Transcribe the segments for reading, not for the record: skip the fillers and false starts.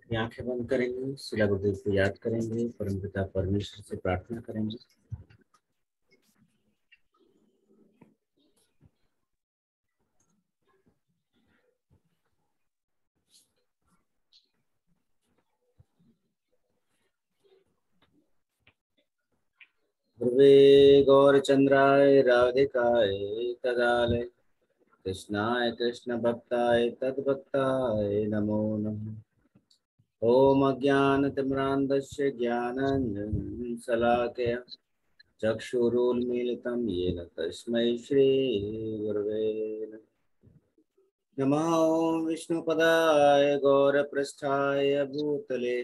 ये आंखें बंद करेंगे, शिला गुरुदेव को याद करेंगे, परमपिता परमेश्वर से प्रार्थना करेंगे। ध्रुवे गौरचंद्राय राधिकाय तदालय कृष्णाय कृष्ण भक्ताय तद्भक्ताय नमो नमः। ओम अज्ञानतिम्रान्धस्य ज्ञानाञ्जनशलाकया चक्षुरुन्मीलितं येन तस्मै श्रीगुरवे नमः। ओम विष्णुपदाय गौरपृष्ठाय भूतले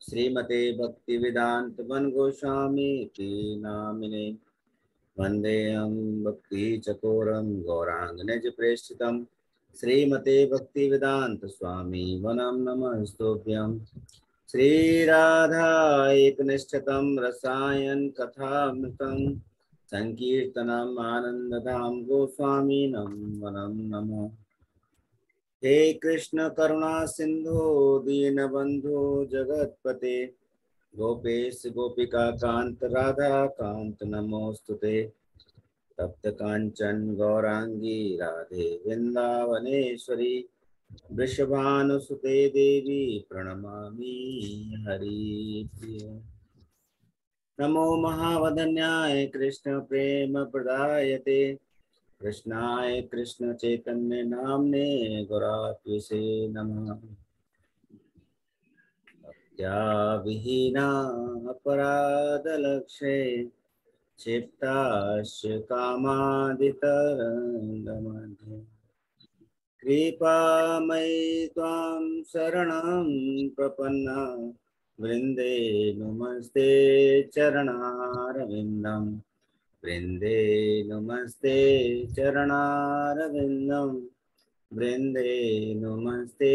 श्रीमते भक्तिवेदांत गोस्वामी नामिने वन्देऽहं भक्तिचकोरं गौराङ्ग निजप्रेष्ठितं श्रीमते भक्तिवेदांत स्वामी वनं नमस्तुभ्यं। श्रीराधा एकनिष्ठतं रसायन कथामृतं संकीर्तनम् आनन्दधाम गोस्वामीनं वनं नमः। हे कृष्ण करुणा सिंधु दीनबंधु जगतपते गोपेश गोपिका कांत राधा कांत नमोस्तुते। तप्त कांचन गौरांगी राधे वृंदावनेश्वरी वृषभानुसुते देवी प्रणमामि हरिप्रिय। नमो महावदन्याय कृष्ण प्रेम प्रदायते कृष्णाय कृष्ण चैतन्य नामने गुरात्विषे नमः। त्या विहीना अपराधलक्षे क्षिप्ताश्च कामादितरङ्गमध्ये कृपामयि त्वां शरणं प्रपन्ना वृन्दे नमस्ते चरणारविन्दं वृन्दे नमस्ते चरणारविन्दं वृन्दे नमस्ते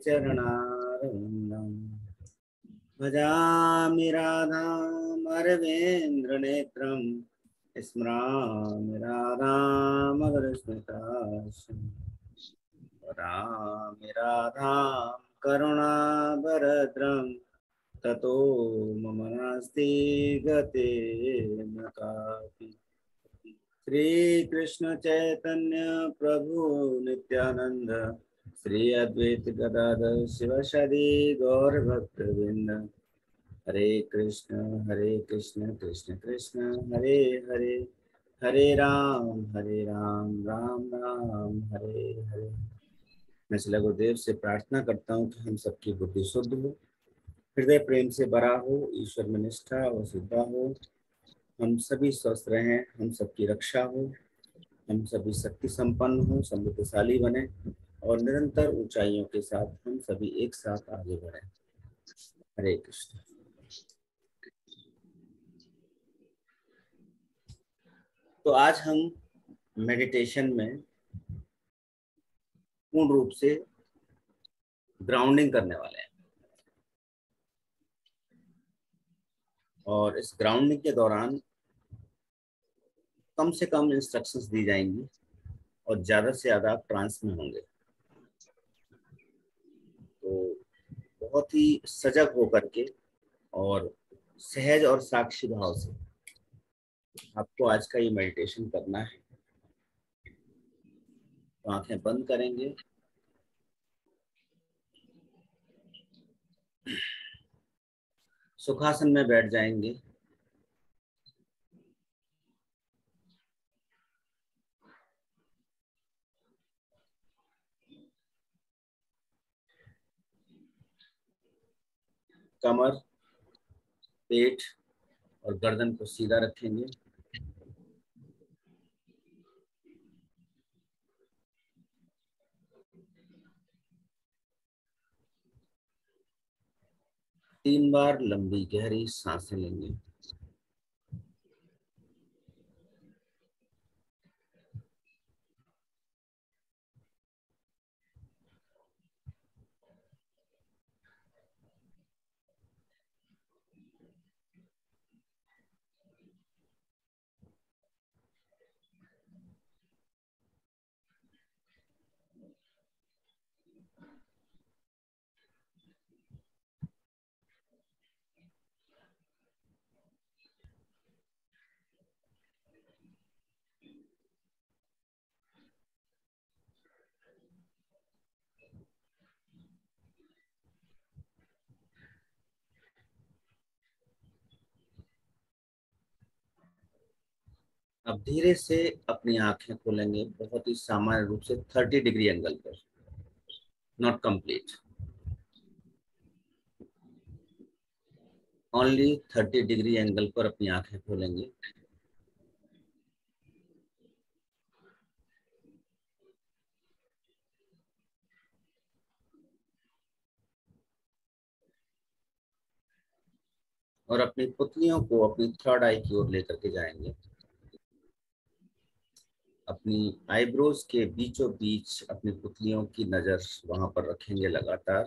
चरणारविन्दम्। भजामि राधामरवेन्द्रनेत्रं स्मरामि राधामगरस्मिताश्रम् वदामि राधां करुणाभरद्रं ततो मम नास्ति गतिर्न कापि। श्रीकृष्ण चैतन्य प्रभु नित्यानंद श्री अद्वैत गदाधर शिवसदि गौरभक्तवृंद हरे कृष्ण कृष्ण कृष्ण हरे हरे हरे राम राम राम हरे हरे। मैं श्री गुरुदेव से प्रार्थना करता हूँ कि हम सबकी बुद्धि शुद्ध हो, हृदय प्रेम से भरा हो, ईश्वर में निष्ठा और श्रद्धा हो, हम सभी स्वस्थ रहें, हम सबकी रक्षा हो, हम सभी शक्ति संपन्न हो, समृद्धशाली बने और निरंतर ऊंचाइयों के साथ हम सभी एक साथ आगे बढ़े। हरे कृष्ण। तो आज हम मेडिटेशन में पूर्ण रूप से ग्राउंडिंग करने वाले हैं और इस ग्राउंडिंग के दौरान कम से कम इंस्ट्रक्शंस दी जाएंगी और ज्यादा से ज्यादा आप ट्रांस में होंगे। तो बहुत ही सजग होकर के और सहज और साक्षी भाव से आपको आज का ये मेडिटेशन करना है। तो आंखें बंद करेंगे, सुखासन में बैठ जाएंगे, कमर, पेट और गर्दन को सीधा रखेंगे। तीन बार लंबी गहरी सांसें लेंगे। अब धीरे से अपनी आंखें खोलेंगे, बहुत ही सामान्य रूप से 30 डिग्री एंगल पर, not complete, only 30 degree angle पर अपनी आंखें खोलेंगे। और अपनी पुतलियों को अपनी थर्ड आई की ओर लेकर के जाएंगे। अपनी आईब्रोज के बीचों बीच अपनी पुतलियों की नजर वहां पर रखेंगे लगातार,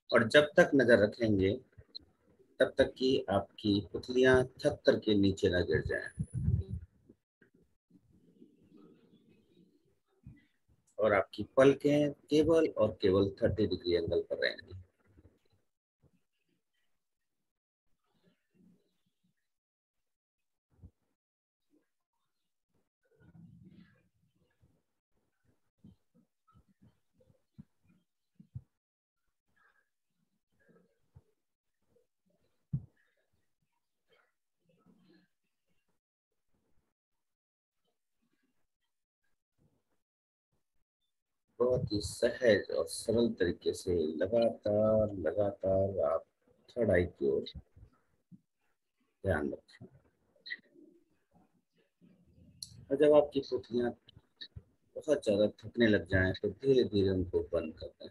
और जब तक नजर रखेंगे तब तक कि आपकी पुतलियां थक कर के नीचे न गिर जाएं, और आपकी पलकें केवल और केवल 30 डिग्री एंगल पर रहेंगी। बहुत ही सहज और सरल तरीके से लगातार लगातार आप थर्ड आई की ओर ध्यान रखें। और जब आपकी पुतलियां बहुत ज्यादा थकने लग जाएं तो धीरे धीरे उनको बंद कर दें।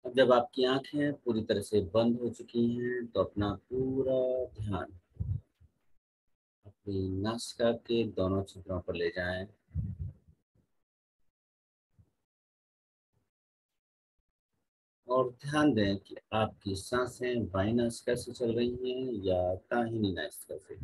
अब जब आपकी आंखें पूरी तरह से बंद हो चुकी हैं तो अपना पूरा ध्यान अपनी नासिका के दोनों छिद्रों पर ले जाएं, और ध्यान दें कि आपकी सांसें बाईं नासिका से चल रही हैं या दाहिनी नासिका से।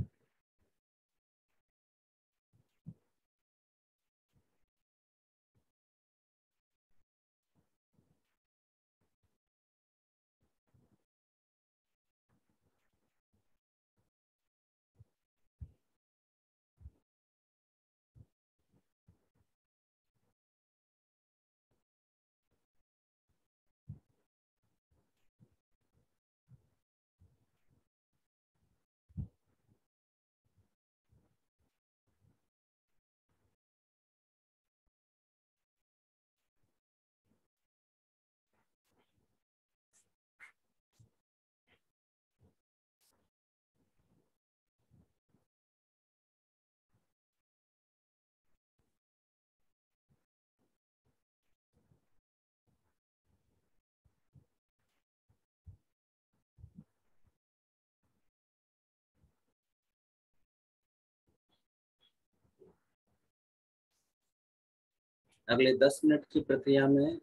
अगले 10 मिनट की प्रक्रिया में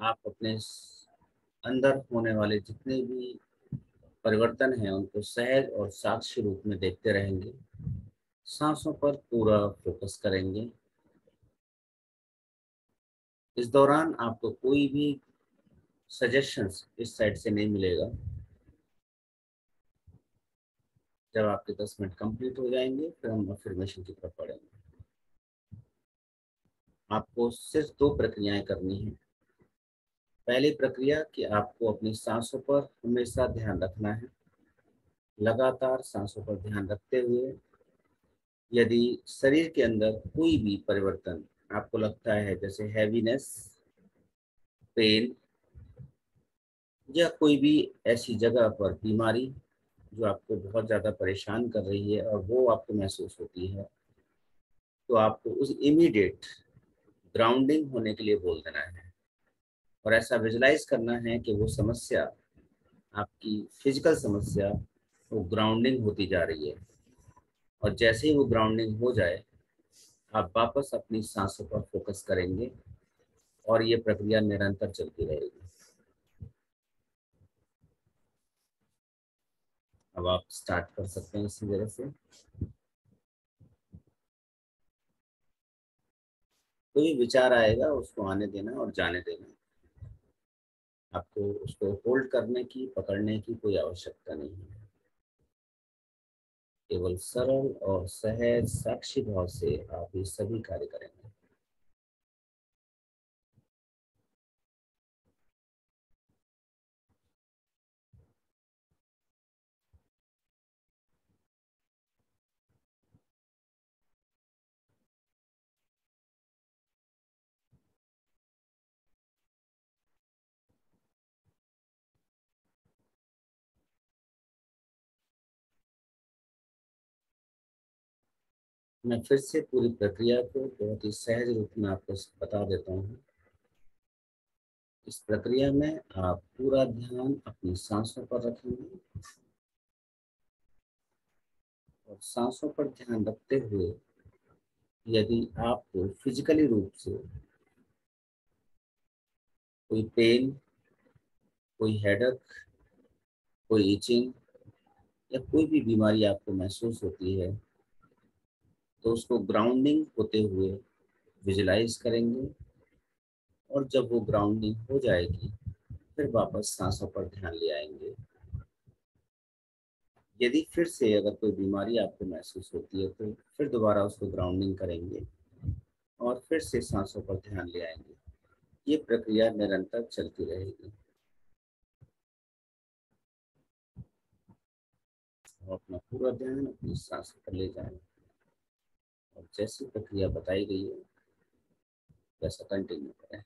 आप अपने अंदर होने वाले जितने भी परिवर्तन हैं उनको सहज और साक्षी रूप में देखते रहेंगे। सांसों पर पूरा फोकस करेंगे। इस दौरान आपको कोई भी सजेशंस इस साइड से नहीं मिलेगा। जब आपके 10 मिनट कंप्लीट हो जाएंगे फिर हम अफर्मेशन की तरफ बढ़ेंगे। आपको सिर्फ दो प्रक्रियाएं करनी है। पहली प्रक्रिया कि आपको अपनी सांसों पर हमेशा ध्यान रखना है। लगातार सांसों पर ध्यान रखते हुए यदि शरीर के अंदर कोई भी परिवर्तन आपको लगता है, जैसे हैवीनेस, पेन, या कोई भी ऐसी जगह पर बीमारी जो आपको बहुत ज़्यादा परेशान कर रही है और वो आपको महसूस होती है, तो आपको उस इमीडिएट ग्राउंडिंग होने के लिए बोल देना है और ऐसा विजुलाइज करना है कि वो समस्या, आपकी फिजिकल समस्या, वो ग्राउंडिंग होती जा रही है। और जैसे ही वो ग्राउंडिंग हो जाए, आप वापस अपनी सांसों पर फोकस करेंगे और ये प्रक्रिया निरंतर चलती रहेगी। अब आप स्टार्ट कर सकते हैं इसी तरह से। कोई विचार आएगा उसको आने देना और जाने देना। आपको उसको होल्ड करने की, पकड़ने की कोई आवश्यकता नहीं है। केवल सरल और सहज साक्षी भाव से आप ये सभी कार्य करेंगे। मैं फिर से पूरी प्रक्रिया को बहुत ही सहज रूप में आपको बता देता हूँ। इस प्रक्रिया में आप पूरा ध्यान अपनी सांसों पर रखेंगे और सांसों पर ध्यान रखते हुए यदि आपको फिजिकली रूप से कोई पेन, कोई हेडक, कोई इचिंग या कोई भी बीमारी आपको महसूस होती है, तो उसको ग्राउंडिंग होते हुए विजुलाइज करेंगे और जब वो ग्राउंडिंग हो जाएगी फिर वापस सांसों पर ध्यान ले आएंगे। यदि फिर से अगर कोई बीमारी आपको महसूस होती है तो फिर दोबारा उसको ग्राउंडिंग करेंगे और फिर से सांसों पर ध्यान ले आएंगे। ये प्रक्रिया निरंतर चलती रहेगी। और अपना पूरा ध्यान अपनी सांसों पर ले जाएं और जैसी प्रक्रिया बताई गई है वैसा कंटिन्यू करें।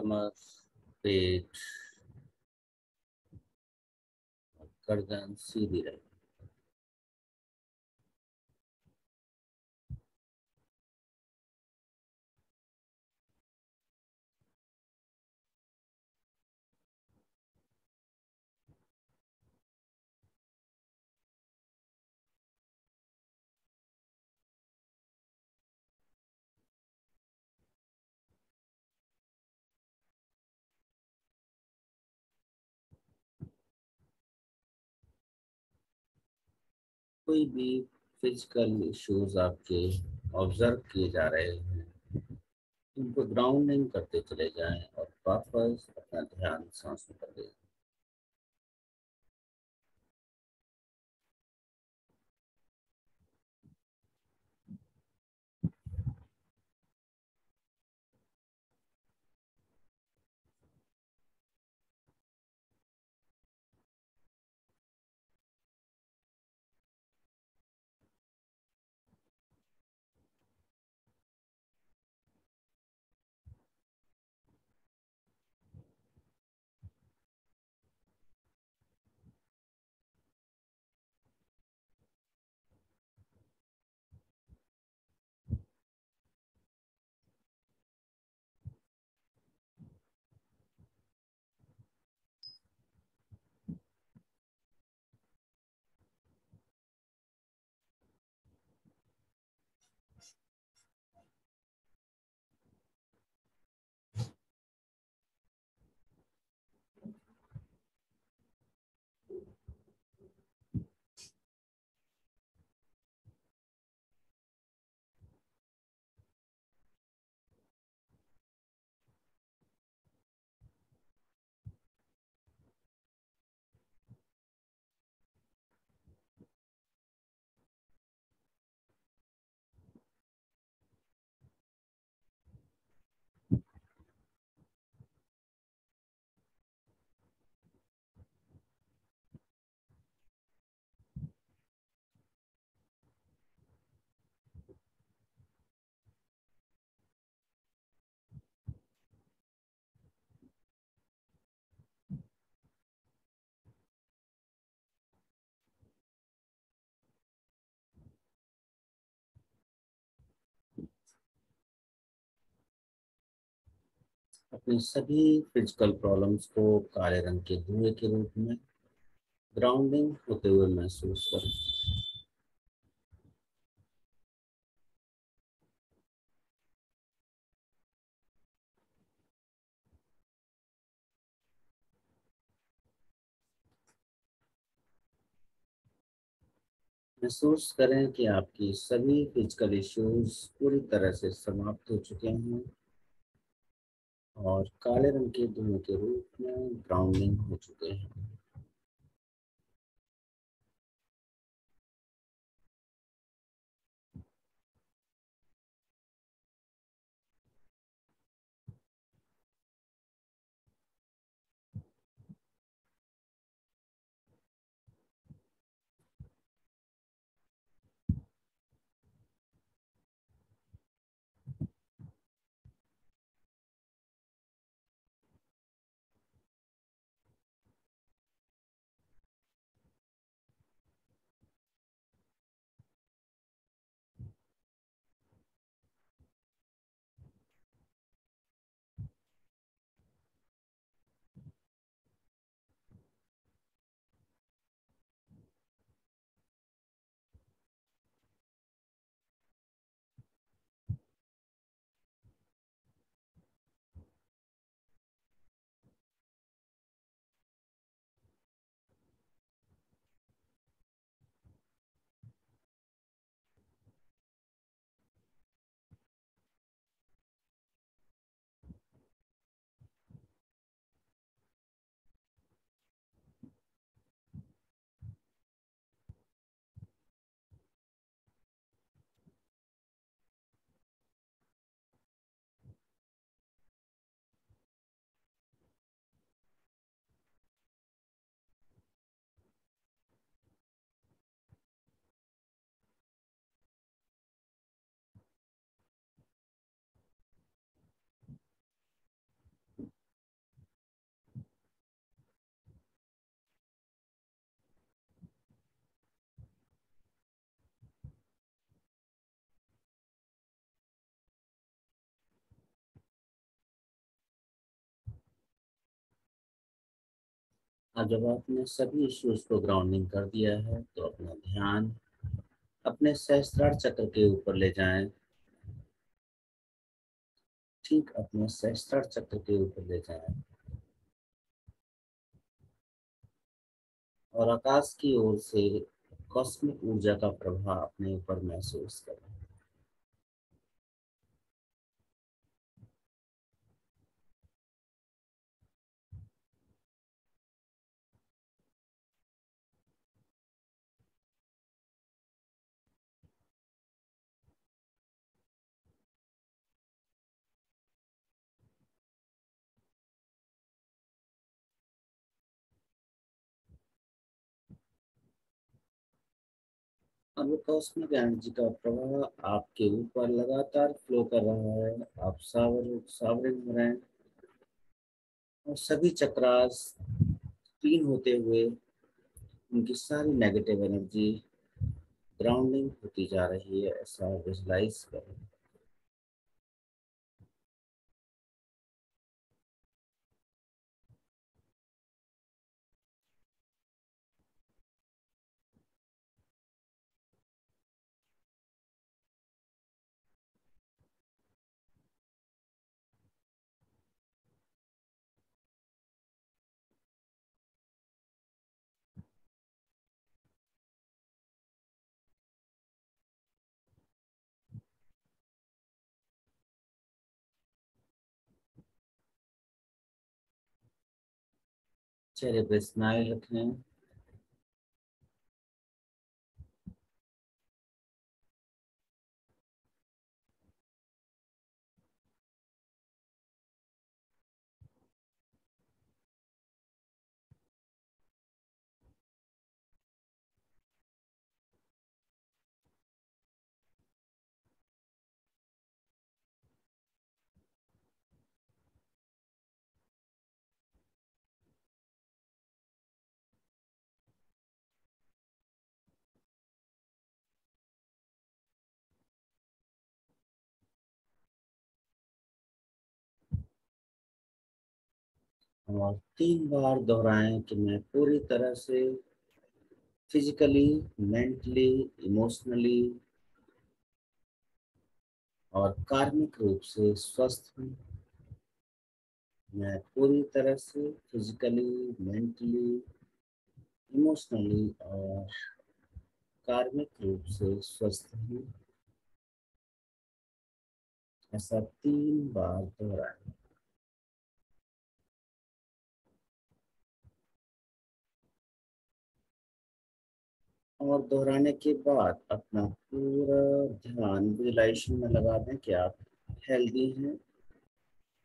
कमर, पेट और गर्दन सीधी रहे। कोई भी फिजिकल इश्यूज आपके ऑब्जर्व किए जा रहे हैं, उनको ग्राउंडिंग करते चले जाएं और वापस अपना ध्यान सांसों पर दें। अपने सभी फिजिकल प्रॉब्लम्स को काले रंग के धुएं के रूप में ग्राउंडिंग होते हुए महसूस करें। महसूस करें कि आपकी सभी फिजिकल इश्यूज पूरी तरह से समाप्त हो चुके हैं और काले रंग के धुएं के रूप में ग्राउंडिंग हो चुके हैं। और जब आपने सभी इश्यूज को ग्राउंडिंग कर दिया है तो अपना ध्यान अपने सहस्त्रार चक्र के ऊपर ले जाएं। ठीक अपने सहस्त्रार चक्र के ऊपर ले जाएं और आकाश की ओर से कॉस्मिक ऊर्जा का प्रभाव अपने ऊपर महसूस करें। और वो कॉस्मिक एनर्जी का प्रभाव आपके ऊपर लगातार फ्लो कर रहा है। आप सावरिंग हो रहे हैं और सभी चक्रास क्लीन होते हुए उनकी सारी नेगेटिव एनर्जी ग्राउंडिंग होती जा रही है, ऐसा विजुलाइज करें। चेहरे पे स्माइल रखें। और 3 बार दोहराएं कि मैं पूरी तरह से फिजिकली, मेंटली, इमोशनली और कार्मिक रूप से स्वस्थ हूँ। मैं पूरी तरह से फिजिकली, मेंटली, इमोशनली और कार्मिक रूप से स्वस्थ हूँ। ऐसा 3 बार दोहराएं। और दोहराने के बाद अपना पूरा ध्यान विजुलाइजेशन में लगा दें कि आप हेल्दी हैं,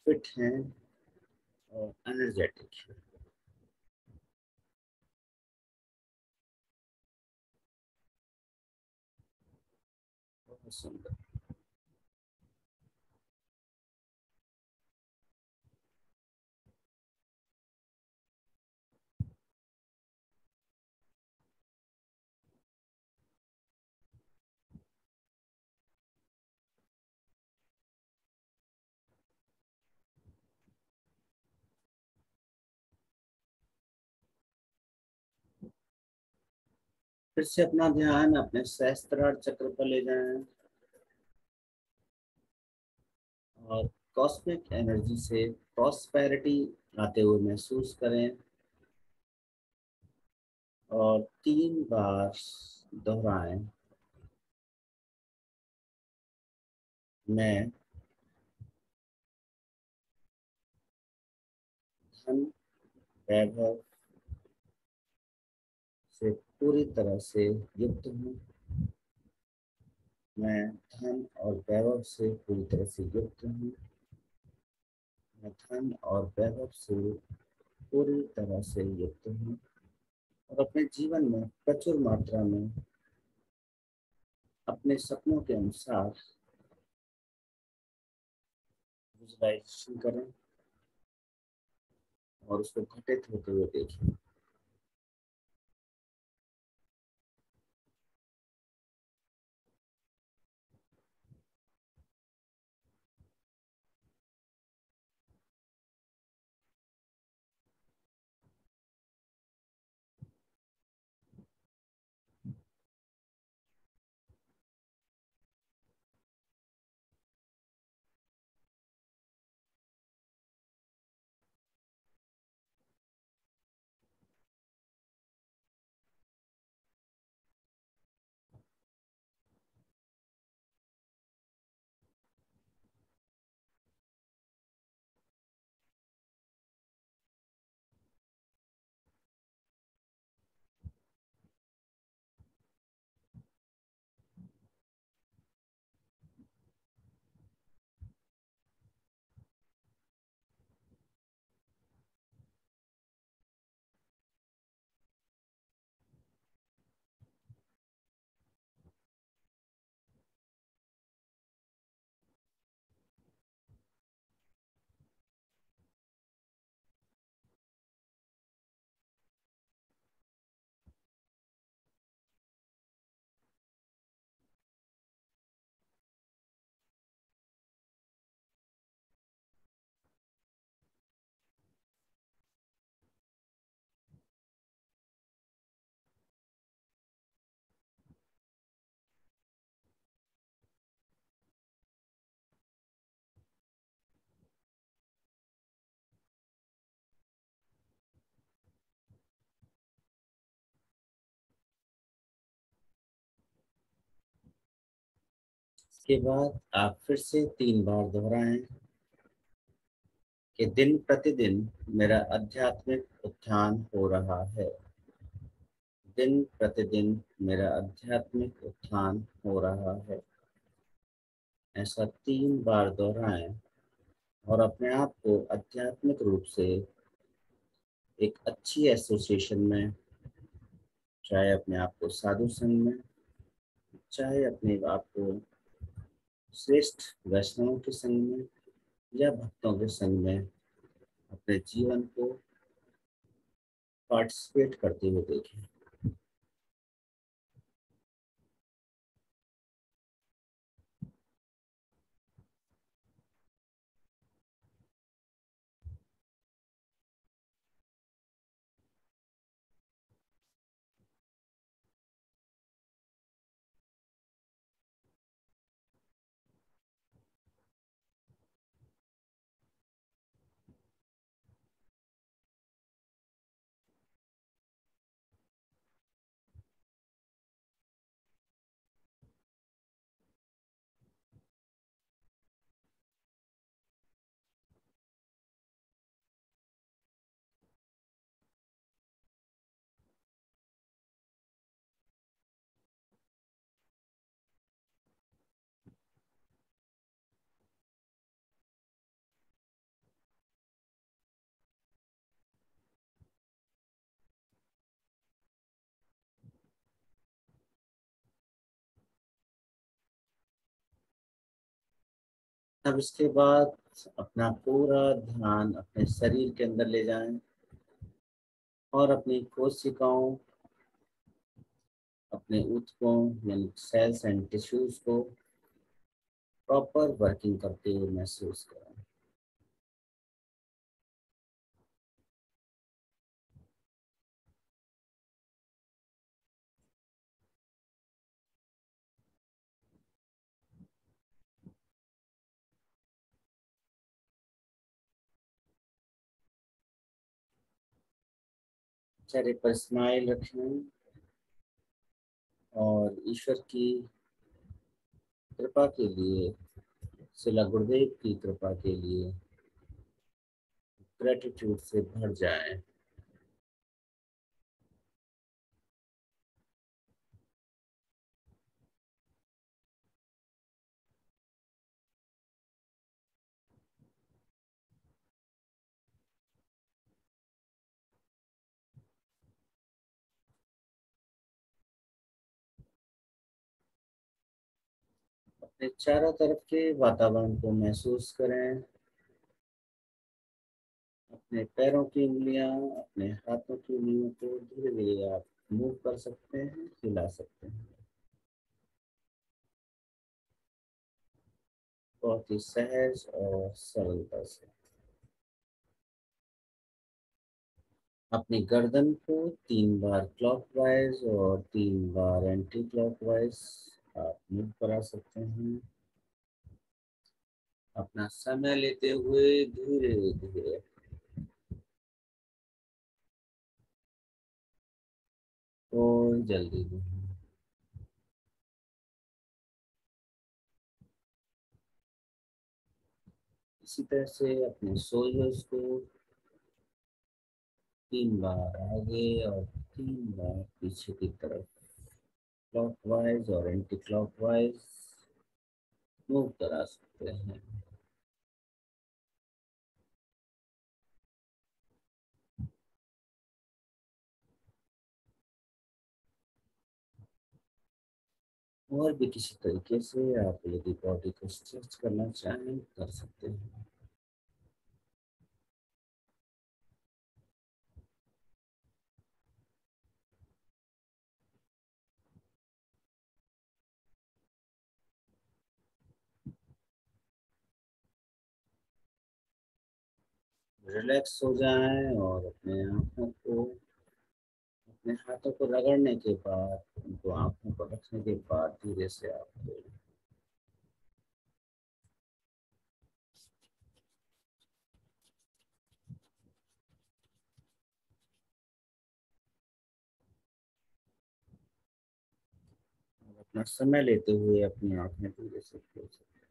फिट हैं और एनर्जेटिक हैं। बहुत सुंदर। फिर से अपना ध्यान अपने सहस्त्रार चक्र पर ले जाएं और कॉस्मिक एनर्जी से प्रॉस्पेरिटी आते हुए महसूस करें। और 3 बार दोहराएं, मैं धन, वैभव से पूरी तरह से युक्त हूँ। मैं धन और वैभव से पूरी तरह से युक्त हूँ। मैं धन और वैभव से पूरी तरह से युक्त हूँ और अपने जीवन में प्रचुर मात्रा में अपने सपनों के अनुसार विजुलाइजेशन करें और उसको घटित होते हुए देखें। के बाद आप फिर से 3 बार दोहराएं कि दिन प्रतिदिन मेरा आध्यात्मिक उत्थान हो रहा है। दिन प्रतिदिन मेरा आध्यात्मिक उत्थान हो रहा है। ऐसा 3 बार दोहराएं और अपने आप को आध्यात्मिक रूप से एक अच्छी एसोसिएशन में, चाहे अपने आप को साधु संघ में, चाहे अपने आप को श्रेष्ठ वैष्णवों के संग में या भक्तों के संग में, अपने जीवन को पार्टिसिपेट करते हुए देखें। अब इसके बाद अपना पूरा ध्यान अपने शरीर के अंदर ले जाएं और अपनी कोशिकाओं, अपने ऊतकों यानी सेल्स एंड टिश्यूज को प्रॉपर वर्किंग करते हुए महसूस करें। चेहरे पर स्माइल रखें और ईश्वर की कृपा के लिए, शिला गुरुदेव की कृपा के लिए ग्रेटिट्यूड से भर जाएं। अपने चारों तरफ के वातावरण को महसूस करें। अपने पैरों की उंगलियां, अपने हाथों की उंगलियों को धीरे धीरे आप मूव कर सकते हैं, हिला सकते हैं, बहुत ही सहज और सरलता से। अपनी गर्दन को 3 बार क्लॉकवाइज और 3 बार एंटी क्लॉकवाइज आप मूव करा सकते हैं, अपना समय लेते हुए धीरे धीरे। कोई जल्दी नहीं। इसी तरह से अपने शोल्डर्स को 3 बार आगे और 3 बार पीछे की तरफ क्लॉकवाइज और एंटी क्लॉकवाइज मूव करा सकते हैं। और भी किसी तरीके से आप यदि बॉडी को स्ट्रेच करना चाहें कर सकते हैं। रिलैक्स हो जाएं और अपने आँखों को, अपने हाथों को रगड़ने के बाद, उनको आँखों पर रखने के बाद धीरे से आप अपना समय लेते हुए अपनी आंखें धीरे से खोल सकते हैं।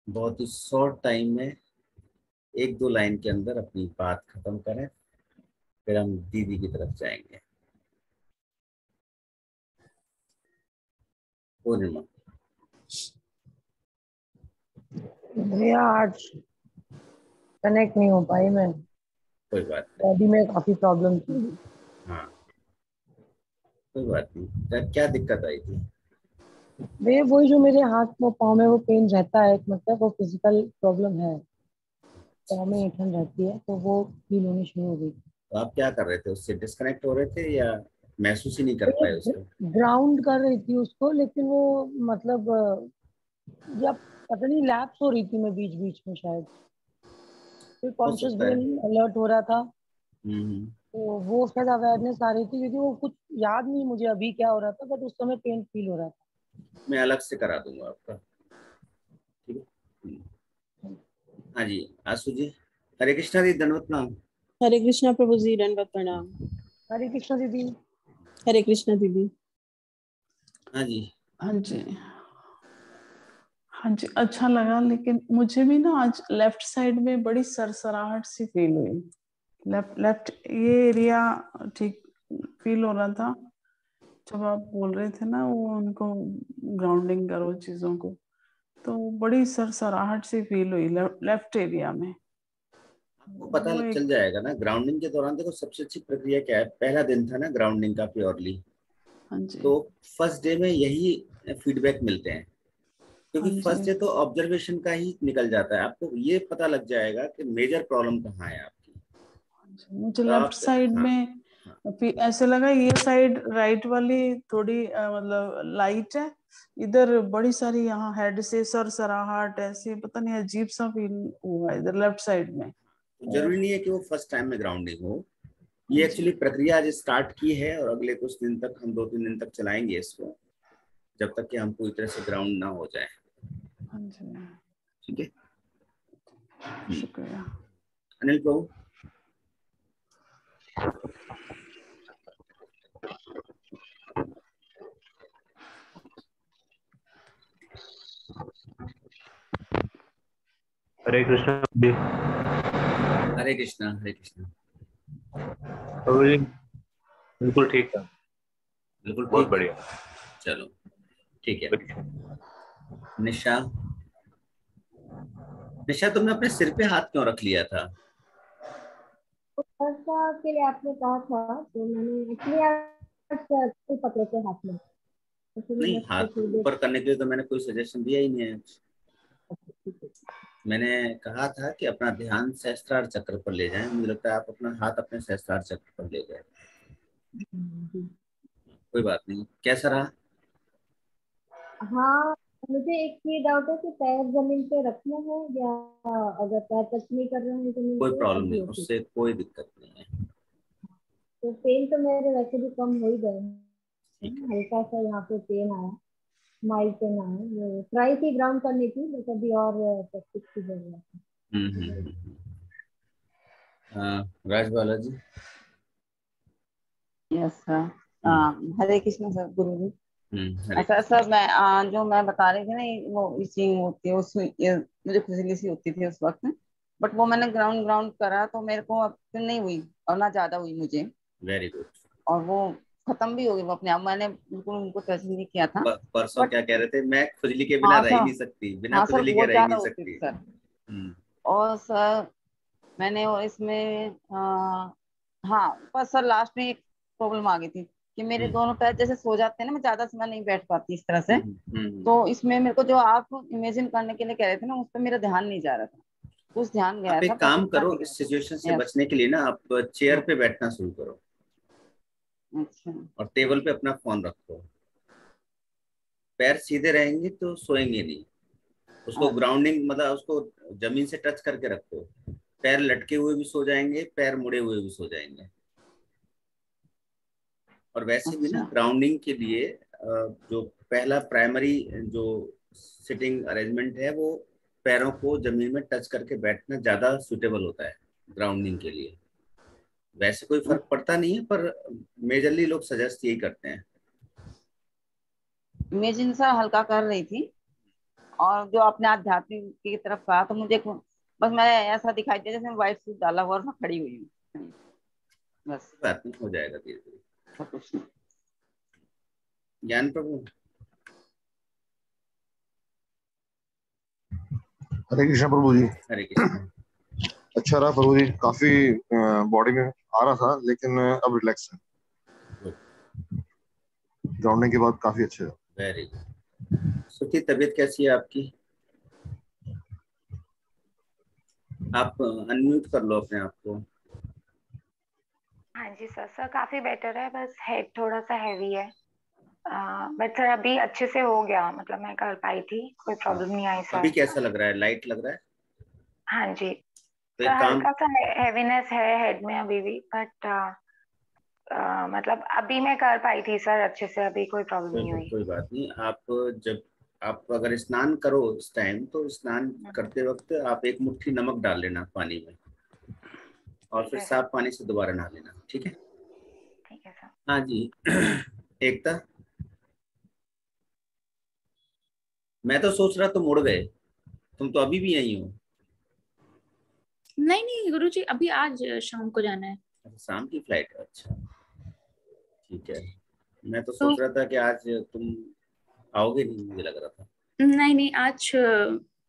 बहुत ही शॉर्ट टाइम में एक दो लाइन के अंदर अपनी बात खत्म करें, फिर हम दीदी की तरफ जाएंगे। पूर्णिमा। भैया आज कनेक्ट नहीं हो पाई मैं, कोई बात बॉडी में काफी प्रॉब्लम थी। नहीं। हाँ, कोई बात नहीं। क्या दिक्कत आई थी? वे वही जो मेरे हाथ में पाँव में वो पेन रहता है, मतलब वो फिजिकल प्रॉब्लम है, पाँव में ऐंठन रहती है, तो वो फील होनी शुरू हो गई। तो आप क्या कर रहे थे? उससे डिस्कनेक्ट हो रहे थे या महसूस ही नहीं कर पाए उसको? ग्राउंड कर रही थी उसको, लेकिन वो मतलब या पता नहीं लैप्स हो रही थी मैं बीच बीच में, शायद कोई हो कॉन्शियस सकता है। ब्रेन अलर्ट हो रहा था, हम्म। तो वो शायद अवेयरनेस आ रही थी, क्योंकि वो कुछ याद नहीं मुझे अभी क्या हो रहा था, बट उस समय पेन फील हो रहा था। मैं अलग से करा दूंगा आपका, ठीक है। हाँ जी, आशु जी। हरे कृष्णा जी, दंडवत प्रणाम। हरे कृष्णा प्रभु जी, दंडवत प्रणाम। हरे कृष्ण दीदी। हरे कृष्णा दीदी। हाँ जी। हाँ जी, हाँ जी, अच्छा लगा। लेकिन मुझे भी ना आज लेफ्ट साइड में बड़ी सरसराहट सी फील हुई। लेफ्ट लेफ्ट ये एरिया ठीक फील हो रहा था जब आप बोल रहे थे ना, वो उनको ग्राउंडिंग करो चीजों को, तो बड़ी सरसराहट सी फील हुई लेफ्ट एरिया में। आपको पता वो चल एक, जाएगा ना ग्राउंडिंग के दौरान। देखो, सबसे अच्छी प्रक्रिया क्या है? पहला दिन था ना ग्राउंडिंग का प्योरली, हाँ जी, तो फर्स्ट डे में यही फीडबैक मिलते हैं, क्योंकि हाँ जी, फर्स्ट डे तो ऑब्जर्वेशन का ही निकल जाता है। आपको ये पता लग जाएगा कि मेजर प्रॉब्लम कहाँ है आपकी। हाँ जी। मुझे तो लेफ्ट आप, साइड हाँ, में हाँ, फिर ऐसे लगा ये साइड राइट वाली थोड़ी मतलब लाइट है, इधर बड़ी सारी यहाँ हेड से सरसराहट ऐसी पता नहीं अजीब सा फील हुआ इधर लेफ्ट साइड में। तो जरूरी नहीं है कि वो फर्स्ट टाइम में ग्राउंडिंग हो। ये हाँ जी, एक्चुअली प्रक्रिया आज स्टार्ट की है और अगले कुछ दिन तक, हम 2-3 दिन तक चलाएंगे इसको, जब तक कि हम पूरी तरह से ग्राउंड ना हो जाए। हाँ जी, ठीक है। शुक्रिया। अनिल प्रभु। हरे कृष्णा जी। हरे कृष्णा, हरे कृष्णा। प्रभु जी बिल्कुल ठीक है, बिल्कुल बहुत ठीक। बढ़िया। चलो, ठीक है। अच्छा। निशा, निशा, तुमने अपने सिर पे हाथ क्यों रख लिया था? वर्षा के लिए आपने कहा था, तो मैंने एक्चुअली आज फूल पकड़े थे हाथ में, इसलिए नहीं, मैं हाथ सोची ऊपर करने के लिए तो मैंने कोई सजेशन दिया ही नहीं है। मैंने कहा था कि अपना ध्यान सहस्त्रार चक्र पर ले जाएं। मुझे लगता है आप अपना हाथ अपने सहस्त्रार चक्र पर ले गए। कोई बात नहीं। कैसा रहा? हाँ, मुझे एक ये डाउट है कि पैर जमीन पे रखने हैं, या अगर पैर टच नहीं कर रहे हैं जमीन कोई पे प्रॉब्लम तब नहीं, भी ओके। उससे कोई दिक्कत नहीं है। तो पेन तो मेरे वैसे भी कम हो ही गए ठीक है। हैं, हल्का सा यहाँ पे पेन आया, माइल्ड पेन आया, वो ट्राई थी ग्राउंड करने की, बट अभी और प्रैक्टिस की जरूरत है। Raj Balaji. Yes sir. Hmm. Hare Krishna sir, guru ji. Hare sir Krishna. Sir मैं जो मैं बता रही थी ना, वो इचिंग होती है उस मुझे खुजली सी होती थी उस वक्त, बट वो मैंने ग्राउंड ग्राउंड करा तो मेरे को अब फिर नहीं हुई, और ना ज्यादा हुई मुझे, वेरी गुड। और वो खत्म भी हो गई वो अपने आप। मैंने बिल्कुल उनको टच नहीं किया था। परसों बट क्या कह रहे थे? मैं खुजली के बिना हाँ रह ही सर, नहीं सकती, बिना हाँ सर खुजली के बहुत रह ही ज्यादा नहीं होती सकती। थी सर। हम्म। और सर मैंने और इसमें हाँ, पर सर लास्ट में एक प्रॉब्लम आ गई थी कि मेरे हम्म। दोनों पैर जैसे सो जाते हैं ना, मैं ज्यादा समय नहीं बैठ पाती इस तरह से। हम्म। हम्म। तो इसमें मेरे को जो आप इमेजिन करने के लिए कह रहे थे ना, उस पर मेरा ध्यान नहीं जा रहा था, कुछ ध्यान गया आप था एक पर काम इतना करो, नहीं इस गया। सिचुएशन से यस। बचने के लिए ना, आप चेयर हाँ। पे बैठना शुरू करो अच्छा। और टेबल पे अपना फोन रखो। पैर सीधे रहेंगे तो सोएंगे नहीं। उसको अच्छा। ग्राउंडिंग, मतलब उसको जमीन से टच करके रखो। पैर लटके हुए भी सो जाएंगे, पैर मुड़े हुए भी सो जाएंगे। और वैसे भी ना अच्छा। ग्राउंडिंग के लिए जो पहला प्राइमरी जो सिटिंग अरेंजमेंट है वो पैरों को जमीन में टच करके बैठना ज्यादा सुटेबल होता है ग्राउंडिंग के लिए। वैसे कोई फर्क पड़ता नहीं है, पर मेजरली लोग सजेस्ट यही करते हैं। इमेजिन सा हल्का कर रही थी, और जो अपने आध्यात्मिक की तरफ कहा तो मुझे बस मैं ऐसा दिखाई दिया जैसे व्हाइट सूट डाला हुआ और मैं खड़ी हुई हूँ, बस। बात नहीं, हो जाएगा धीरे धीरे। और कुछ नहीं। ज्ञान प्रभु। हरे कृष्ण प्रभु जी। हरे कृष्ण। अच्छा रहा प्रभु जी, काफी बॉडी में आ रहा था लेकिन अब रिलैक्स है। ग्राउंडिंग के बाद काफी अच्छा है। Very good. सुखी, तबीयत कैसी है आपकी? आप अनम्यूट कर लो अपने आप को। हाँ जी सर काफी बेटर है, बस हेड थोड़ा सा हैवी है, बट सर अभी अच्छे से हो गया, मतलब मैं कर पाई थी, कोई प्रॉब्लम नहीं आई अभी सर। कैसा लग रहा है? लाइट लग रहा है? हाँ जी तो सर, एक काम, हल्का सा हैवीनेस है हेड में अभी भी, बट मतलब अभी मैं कर पाई थी सर अच्छे से, अभी कोई प्रॉब्लम नहीं हुई। कोई बात नहीं। आप जब आप अगर स्नान करो इस टाइम, तो स्नान करते वक्त आप एक मुट्ठी नमक डाल लेना पानी में, और फिर ठीक है साफ पानी से दोबारा नहा लेना, ठीक है? ठीक है सर। हाँ जी। एकता, मैं तो सोच रहा तुम उड़ गए, तुम तो अभी भी यही हो। नहीं नहीं गुरुजी, अभी आज शाम को जाना है। अच्छा, शाम की फ्लाइट है, अच्छा ठीक है। मैं तो तो सोच रहा था कि आज तुम आओगे नहीं, मुझे लग रहा था। नहीं नहीं, आज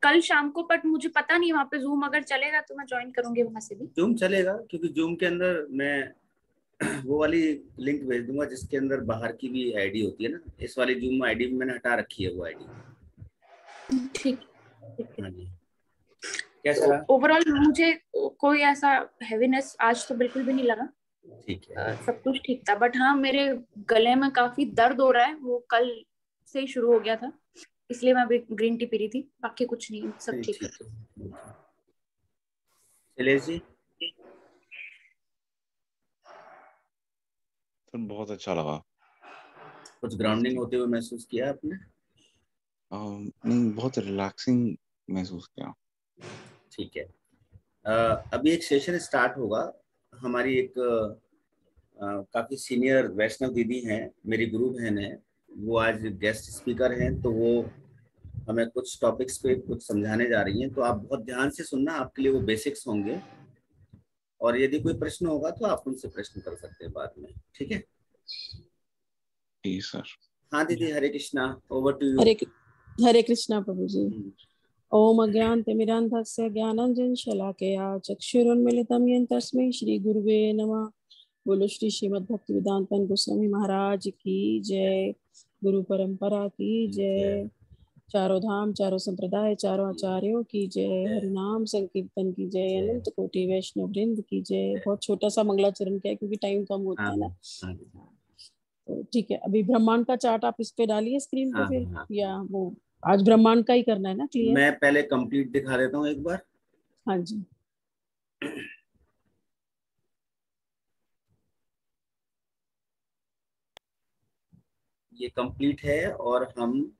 कल शाम को, बट मुझे पता नहीं वहां पे जूम अगर चलेगा तो मैं ज्वाइन करूंगी वहां से भी। जूम चलेगा, क्योंकि जूम के अंदर मैं वो वाली लिंक भेज दूंगा जिसके अंदर बाहर की भी आईडी होती है ना। इस वाली जूम आईडी में मैंने हटा रखी है वो आईडी। ठीक ठीक है। हाँ जी। कैसा तो रहा? ओवरऑल मुझे कोई ऐसा हैवीनेस आज तो बिल्कुल भी नहीं लगा, ठीक है। सब कुछ ठीक था, बट हाँ मेरे गले में काफी दर्द हो रहा है, वो कल से ही शुरू हो गया था, इसलिए मैं अभी ग्रीन टी पी रही थी, बाकी कुछ नहीं, सब नहीं, ठीक है। ठीक है। शैलेश जी। सर बहुत अच्छा लगा। कुछ ग्राउंडिंग होते हुए महसूस किया आपने? नहीं, बहुत रिलैक्सिंग महसूस किया। ठीक है। अभी एक सेशन स्टार्ट होगा। हमारी एक काफी सीनियर वैष्णव दीदी हैं, मेरी गुरु बहन है, वो आज गेस्ट स्पीकर हैं, तो वो हमें कुछ टॉपिक्स पे कुछ समझाने जा रही हैं। तो आप बहुत ध्यान से सुनना, आपके लिए वो बेसिक्स होंगे, और यदि कोई प्रश्न होगा तो आप उनसे प्रश्न कर सकते हैं बाद में, ठीक है? जी सर। हाँ दीदी, हरे कृष्णा, ओवर टू यू। हरे कृष्णा प्रभु जी। ओम अज्ञानतिमिरान्धस्य ज्ञानाञ्जनशलाकया चक्षुरुन्मीलितं येन तस्मै श्री गुरुवे नमः। बोलो श्री श्रीमद् भक्ति वेदांत गोस्वामी महाराज की जय, गुरु परंपरा की जय, चारों धाम चारों संप्रदाय चारों आचार्यों की जय, हरिनाम संकीर्तन की जय, अनंत कोटि वैष्णव वृंद की जय। बहुत छोटा सा मंगलाचरण किया क्योंकि टाइम कम होता है ना। तो ठीक है, अभी ब्रह्मांड का चार्ट आप इस पे डालिए स्क्रीन पे, फिर या वो आज ब्रह्मांड का ही करना है ना क्लियर? मैं पहले कंप्लीट दिखा देता हूँ एक बार। हाँ जी। ये कंप्लीट है, और हम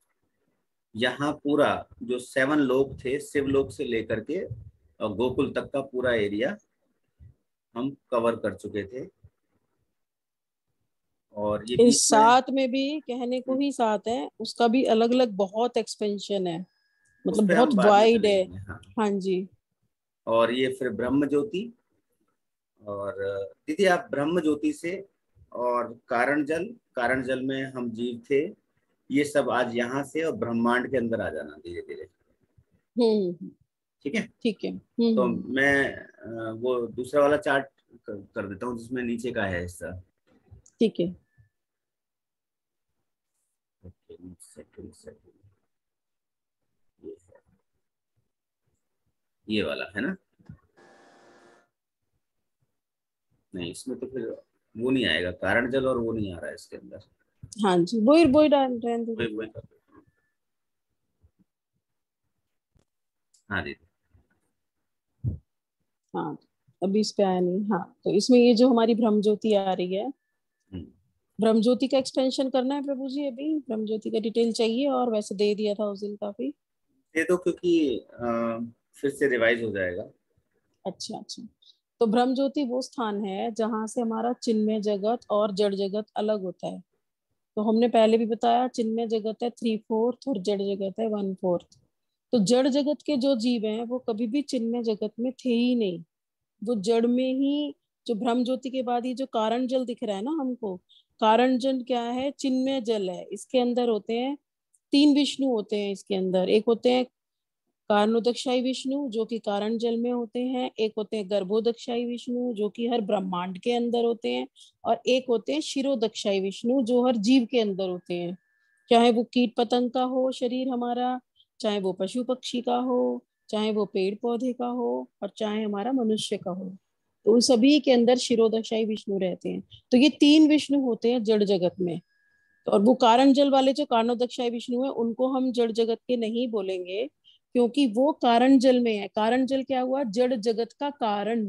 यहाँ पूरा जो 7 लोक थे, शिवलोक से लेकर के और गोकुल तक का पूरा एरिया हम कवर कर चुके थे। और ये इस साथ में भी कहने को ही साथ है, उसका भी अलग अलग बहुत एक्सपेंशन है, मतलब बहुत वाइड है। हाँ जी। और ये फिर ब्रह्म ज्योति, और दीदी आप ब्रह्म ज्योति से, और कारण जल में हम जीव थे, ये सब आज यहाँ से और ब्रह्मांड के अंदर आ जाना धीरे धीरे। ठीक है? ठीक है। तो मैं वो दूसरा वाला चार्ट कर देता हूँ जिसमें नीचे का है हिस्सा। ठीक है। सेकंड ये वाला है ना? नहीं, इसमें तो फिर वो नहीं आएगा, कारण जल और वो नहीं आ रहा है इसके अंदर। हाँ जी, वही डाल रहे हैं। वही कर। हाँ दीदी। हाँ, अभी इस पे आया नहीं। हाँ, तो इसमें ये जो हमारी ब्रह्म ज्योति आ रही है, ब्रह्म ज्योति का एक्सपेंशन करना है प्रभु जी? अभी ब्रह्म ज्योति का डिटेल चाहिए, और वैसे दे दिया था उस दिन काफी। दे दो, क्योंकि फिर से रिवाइज हो जाएगा। अच्छा अच्छा। तो ब्रह्म ज्योति वो स्थान है जहां से हमारा चिन्मय जगत और जड़ जगत अलग होता है। तो हमने पहले भी बताया, चिन्मय जगत है 3/4 और जड़ जगत है 1/4। तो जड़ जगत के जो जीव हैं वो कभी भी चिन्मय जगत में थे ही नहीं, वो जड़ में ही। जो ब्रह्म ज्योति के बाद ये जो कारण जल दिख रहा है ना हमको, कारण जल क्या है? चिन्मय जल है। इसके अंदर होते हैं 3 विष्णु होते हैं इसके अंदर। एक होते हैं कारणोदकशाई विष्णु जो कि कारण जल में होते हैं, एक होते हैं गर्भोदकशाई विष्णु जो कि हर ब्रह्मांड के अंदर होते हैं, और एक होते हैं शिरोदकशाई विष्णु जो हर जीव के अंदर होते हैं। चाहे वो कीट पतंग का हो शरीर हमारा, चाहे वो पशु पक्षी का हो, चाहे वो पेड़ पौधे का हो, और चाहे हमारा मनुष्य का हो, तो उन सभी के अंदर शिरोदकशाई विष्णु रहते हैं। तो ये 3 विष्णु होते हैं जड़ जगत में। तो और वो कारण जल वाले जो कारणोदकशाई विष्णु है उनको हम जड़ जगत के नहीं बोलेंगे, क्योंकि वो कारण जल में है। कारण जल क्या हुआ? जड़ जगत का कारण।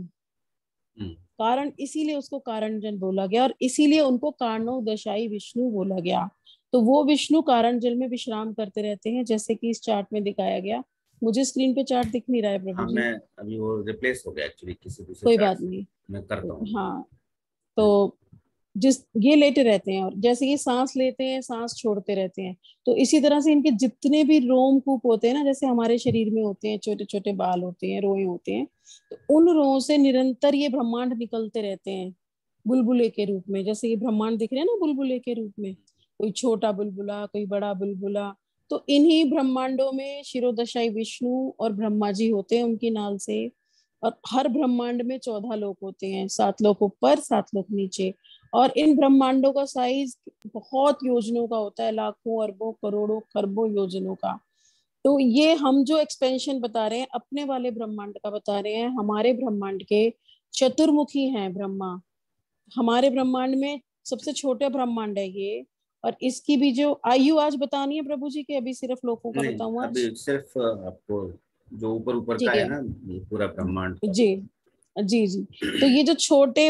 कारण इसीलिए उसको कारण जल बोला गया, और इसीलिए उनको कारणोदशाई विष्णु बोला गया। तो वो विष्णु कारण जल में विश्राम करते रहते हैं, जैसे कि इस चार्ट में दिखाया गया। मुझे स्क्रीन पे चार्ट दिख नहीं रहा है प्रभु हाँ, जी। मैं अभी वो रिप्लेस हो गया एक्चुअली किसी दूसरे कोई चार्ट बात से। नहीं। मैं करता हूँ। हाँ, तो जिस ये लेटे रहते हैं, और जैसे ये सांस लेते हैं सांस छोड़ते रहते हैं, तो इसी तरह से इनके जितने भी रोमकूप होते हैं ना, जैसे हमारे शरीर में होते हैं, छोटे छोटे बाल होते हैं, रोए होते हैं, तो उन रोओं से निरंतर ये ब्रह्मांड निकलते रहते हैं बुलबुले के रूप में। जैसे ये ब्रह्मांड दिख रहे हैं ना बुलबुले के रूप में, कोई छोटा बुलबुला, कोई बड़ा बुलबुला। तो इन्हीं ब्रह्मांडों में शिरोदशाई विष्णु और ब्रह्मा जी होते हैं उनकी नाल से। और हर ब्रह्मांड में 14 लोक होते हैं, 7 लोक ऊपर 7 लोक नीचे। और इन ब्रह्मांडों का साइज बहुत योजनों का होता है, लाखों अरबों करोड़ों खरबों योजनों का। तो ये हम जो एक्सपेंशन बता रहे हैं अपने वाले ब्रह्मांड का बता रहे हैं। हमारे ब्रह्मांड के चतुर्मुखी हैं ब्रह्मा। हमारे ब्रह्मांड में सबसे छोटे ब्रह्मांड है ये। और इसकी भी जो आयु आज बतानी है प्रभु जी के, अभी सिर्फ लोगों का नहीं, बताऊं अभी आज? सिर्फ आपको जो ऊपर ऊपर का ठीक है है ना, ये पूरा ब्रह्मांड का। जी जी जी। तो ये जो छोटे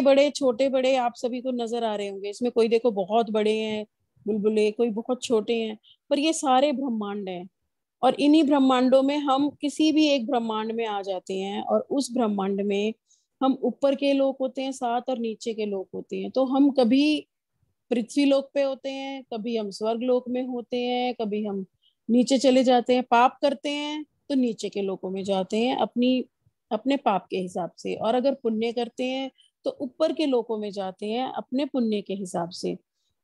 बड़े आप सभी को नजर आ रहे होंगे, इसमें कोई देखो बहुत बड़े हैं बुलबुले, कोई बहुत छोटे हैं, पर ये सारे ब्रह्मांड हैं। और इन्हीं ब्रह्मांडों में हम किसी भी एक ब्रह्मांड में आ जाते हैं, और उस ब्रह्मांड में हम ऊपर के लोग होते हैं 7 और नीचे के लोग होते हैं। तो हम कभी पृथ्वी लोक पे होते हैं, कभी हम स्वर्ग लोक में होते हैं, कभी हम नीचे चले जाते हैं। पाप करते हैं तो नीचे के लोकों में जाते हैं अपनी अपने पाप के हिसाब से, और अगर पुण्य करते हैं तो ऊपर के लोकों में जाते हैं अपने पुण्य के हिसाब से।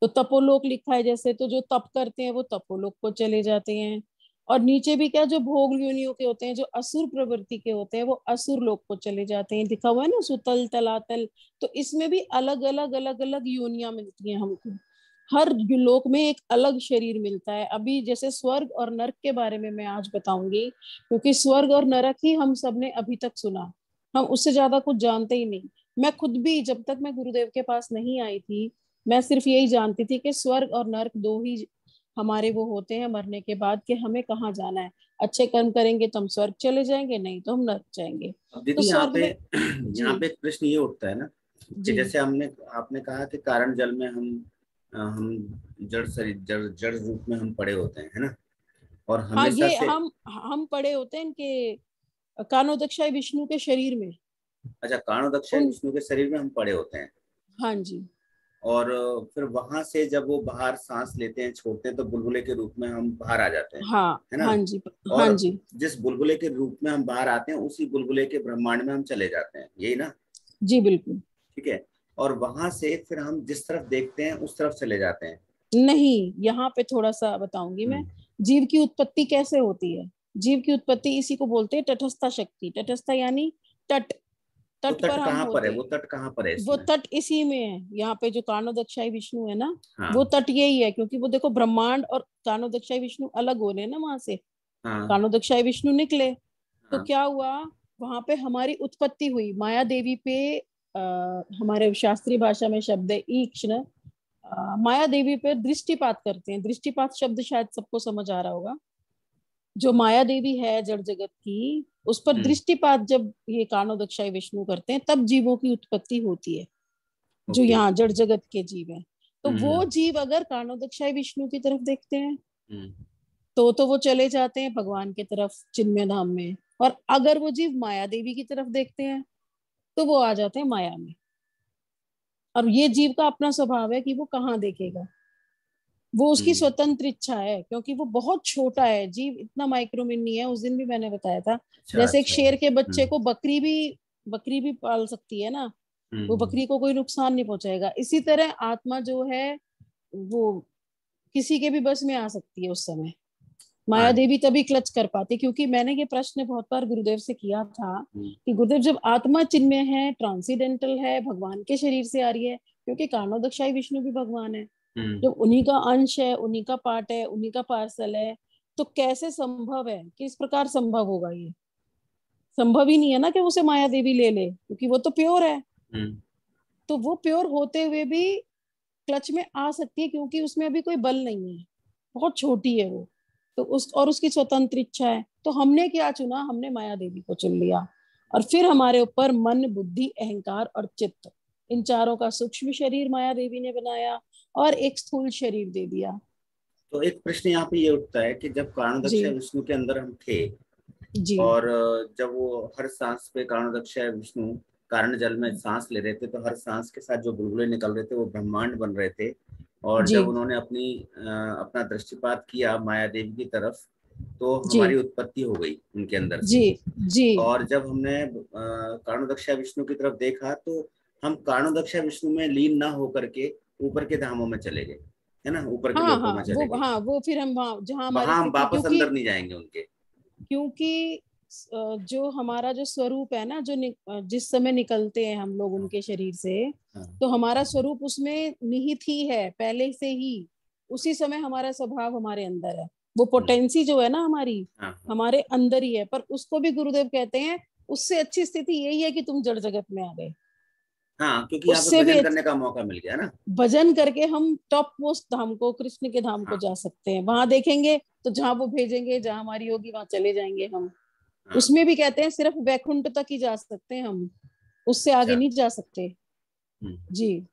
तो तपोलोक लिखा है जैसे, तो जो तप करते हैं वो तपोलोक को चले जाते हैं। और नीचे भी क्या, जो भोग योनियों के होते हैं, जो असुर प्रवृत्ति के होते हैं, वो असुर लोक को चले जाते हैं। लिखा हुआ है ना सुतल तलातल। तो इसमें भी अलग अलग योनियां मिलती हैं हमको। हर लोक में एक अलग शरीर मिलता है। अभी जैसे स्वर्ग और नरक के बारे में मैं आज बताऊंगी, क्योंकि स्वर्ग और नरक ही हम सबने अभी तक सुना, हम उससे ज्यादा कुछ जानते ही नहीं। मैं खुद भी जब तक मैं गुरुदेव के पास नहीं आई थी, मैं सिर्फ यही जानती थी कि स्वर्ग और नरक दो ही हमारे वो होते हैं मरने के बाद, कि हमें कहाँ जाना है। अच्छे कर्म करेंगे तो हम स्वर्ग चले जाएंगे, नहीं तो हम नरक जाएंगे। अब तो दीदी यहाँ स्वर्ग पे में जी एक प्रश्न ये उठता है ना कि जी जैसे आपने कहा कि कारण जल में हम जड़ शरीर जड़ रूप में हम पड़े होते हैं, है ना, और हाँ, हमेशा ये से। हम पड़े होते हैं इनके कानोदक्षाई विष्णु के शरीर में। अच्छा, कारणोदक्षाई उन विष्णु के शरीर में हम पड़े होते हैं, हाँ जी और फिर वहां से जब वो बाहर सांस लेते हैं छोड़ते हैं तो बुलबुले के रूप में हम बाहर आ जाते हैं, हाँ है ना। हाँ जी हाँ और जी जिस बुलबुले के रूप में हम बाहर आते हैं उसी बुलबुले के ब्रह्मांड में हम चले जाते हैं, यही ना। जी बिल्कुल। ठीक है। और वहां से फिर हम जिस तरफ देखते हैं उस तरफ चले जाते हैं। नहीं, यहाँ पे थोड़ा सा बताऊंगी मैं। जीव की उत्पत्ति कैसे होती है? जीव की उत्पत्ति इसी को बोलते हैं तटस्था शक्ति। तटस्था यानी तट। वो तट तट पर हम कहाँ पर है? होते वो हैं। तट कहाँ पर है वो इसमें? तट इसी में है। यहाँ पे जो कानोदक्षाई विष्णु है ना, हाँ वो तट यही है। क्योंकि वो देखो ब्रह्मांड और कानोदक्षाई विष्णु अलग हो रहे हैं ना वहां से। हाँ कानोदक्षाई विष्णु निकले तो हाँ। क्या हुआ, वहां पे हमारी उत्पत्ति हुई माया देवी पे। हमारे शास्त्रीय भाषा में शब्द है ईक्षण। माया देवी पे दृष्टिपात करते हैं। दृष्टिपात शब्द शायद सबको समझ आ रहा होगा। जो माया देवी है जड़ जगत की, उस पर दृष्टिपात जब ये कानोदक्षाई विष्णु करते हैं, तब जीवों की उत्पत्ति होती है, जो ओके। यहाँ जड़ जगत के जीव हैं। तो वो जीव अगर कारणोदकशाई विष्णु की तरफ देखते हैं तो वो चले जाते हैं भगवान की तरफ चिन्मय धाम में, और अगर वो जीव माया देवी की तरफ देखते हैं तो वो आ जाते हैं माया में। और ये जीव का अपना स्वभाव है कि वो कहाँ देखेगा, वो उसकी स्वतंत्र इच्छा है, क्योंकि वो बहुत छोटा है जीव, इतना माइक्रोमिनी है। उस दिन भी मैंने बताया था, जैसे एक शेर के बच्चे को बकरी भी पाल सकती है ना, वो बकरी को कोई नुकसान नहीं पहुंचाएगा। इसी तरह आत्मा जो है वो किसी के भी बस में आ सकती है उस समय। माया देवी तभी क्लच कर पाती, क्योंकि मैंने ये प्रश्न बहुत बार गुरुदेव से किया था कि गुरुदेव जब आत्मा चिन्मय है, ट्रांसीडेंटल है, भगवान के शरीर से आ रही है, क्योंकि कारणोदकशाई विष्णु भी भगवान है, जब उन्हीं का अंश है, उन्हीं का पार्ट है, उन्हीं का पार्सल है, तो कैसे संभव है, किस प्रकार संभव होगा? ये संभव ही नहीं है ना कि उसे माया देवी ले ले, क्योंकि वो तो प्योर है। तो वो प्योर होते हुए भी क्लच में आ सकती है, क्योंकि उसमें अभी कोई बल नहीं है, बहुत छोटी है वो, तो उसकी स्वतंत्र इच्छा है। तो हमने क्या चुना? हमने माया देवी को चुन लिया, और फिर हमारे ऊपर मन, बुद्धि, अहंकार और चित्त, इन चारों का सूक्ष्म शरीर माया देवी ने बनाया और एक स्थूल शरीर दे दिया। तो एक प्रश्न यहाँ पे ये उठता है कि जब कारणोदकशाई विष्णु के अंदर हम थे जी, और जब वो हर सांस पे कारणोदकशाई विष्णु कारण जल में सांस ले रहे थे, तो हर सांस के साथ जो बुलबुले निकल रहे थे वो ब्रह्मांड बन रहे थे। और जब उन्होंने अपना दृष्टिपात किया माया देवी की तरफ, तो हमारी उत्पत्ति हो गई उनके अंदर से। जी। और जब हमने कारणोदकशाई विष्णु की तरफ देखा, तो हम कारणोदकशाई विष्णु में लीन ना होकर के ऊपर के धामों में चले गए, है ना, ऊपर के लोकों में चले गए। वो फिर हम जहाँ वहां हम वापस अंदर नहीं जाएंगे उनके, क्योंकि जो हमारा जो स्वरूप है ना, जो जिस समय निकलते हैं हम लोग उनके शरीर से, तो हमारा स्वरूप उसमें निहित ही है पहले से ही, उसी समय हमारा स्वभाव हमारे अंदर है, वो पोटेंसी जो है ना हमारी हमारे अंदर ही है। पर उसको भी गुरुदेव कहते हैं उससे अच्छी स्थिति यही है कि तुम जड़ जगत में आ गए। हाँ, क्योंकि यहाँ पे भजन करने का मौका मिल गया ना, भजन करके हम टॉप मोस्ट धाम को, कृष्ण के धाम को जा सकते हैं। वहां देखेंगे तो जहाँ वो भेजेंगे, जहाँ हमारी होगी वहां चले जाएंगे हम। उसमें भी कहते हैं सिर्फ वैकुंठ तक ही जा सकते हैं हम, उससे आगे नहीं जा सकते। जी,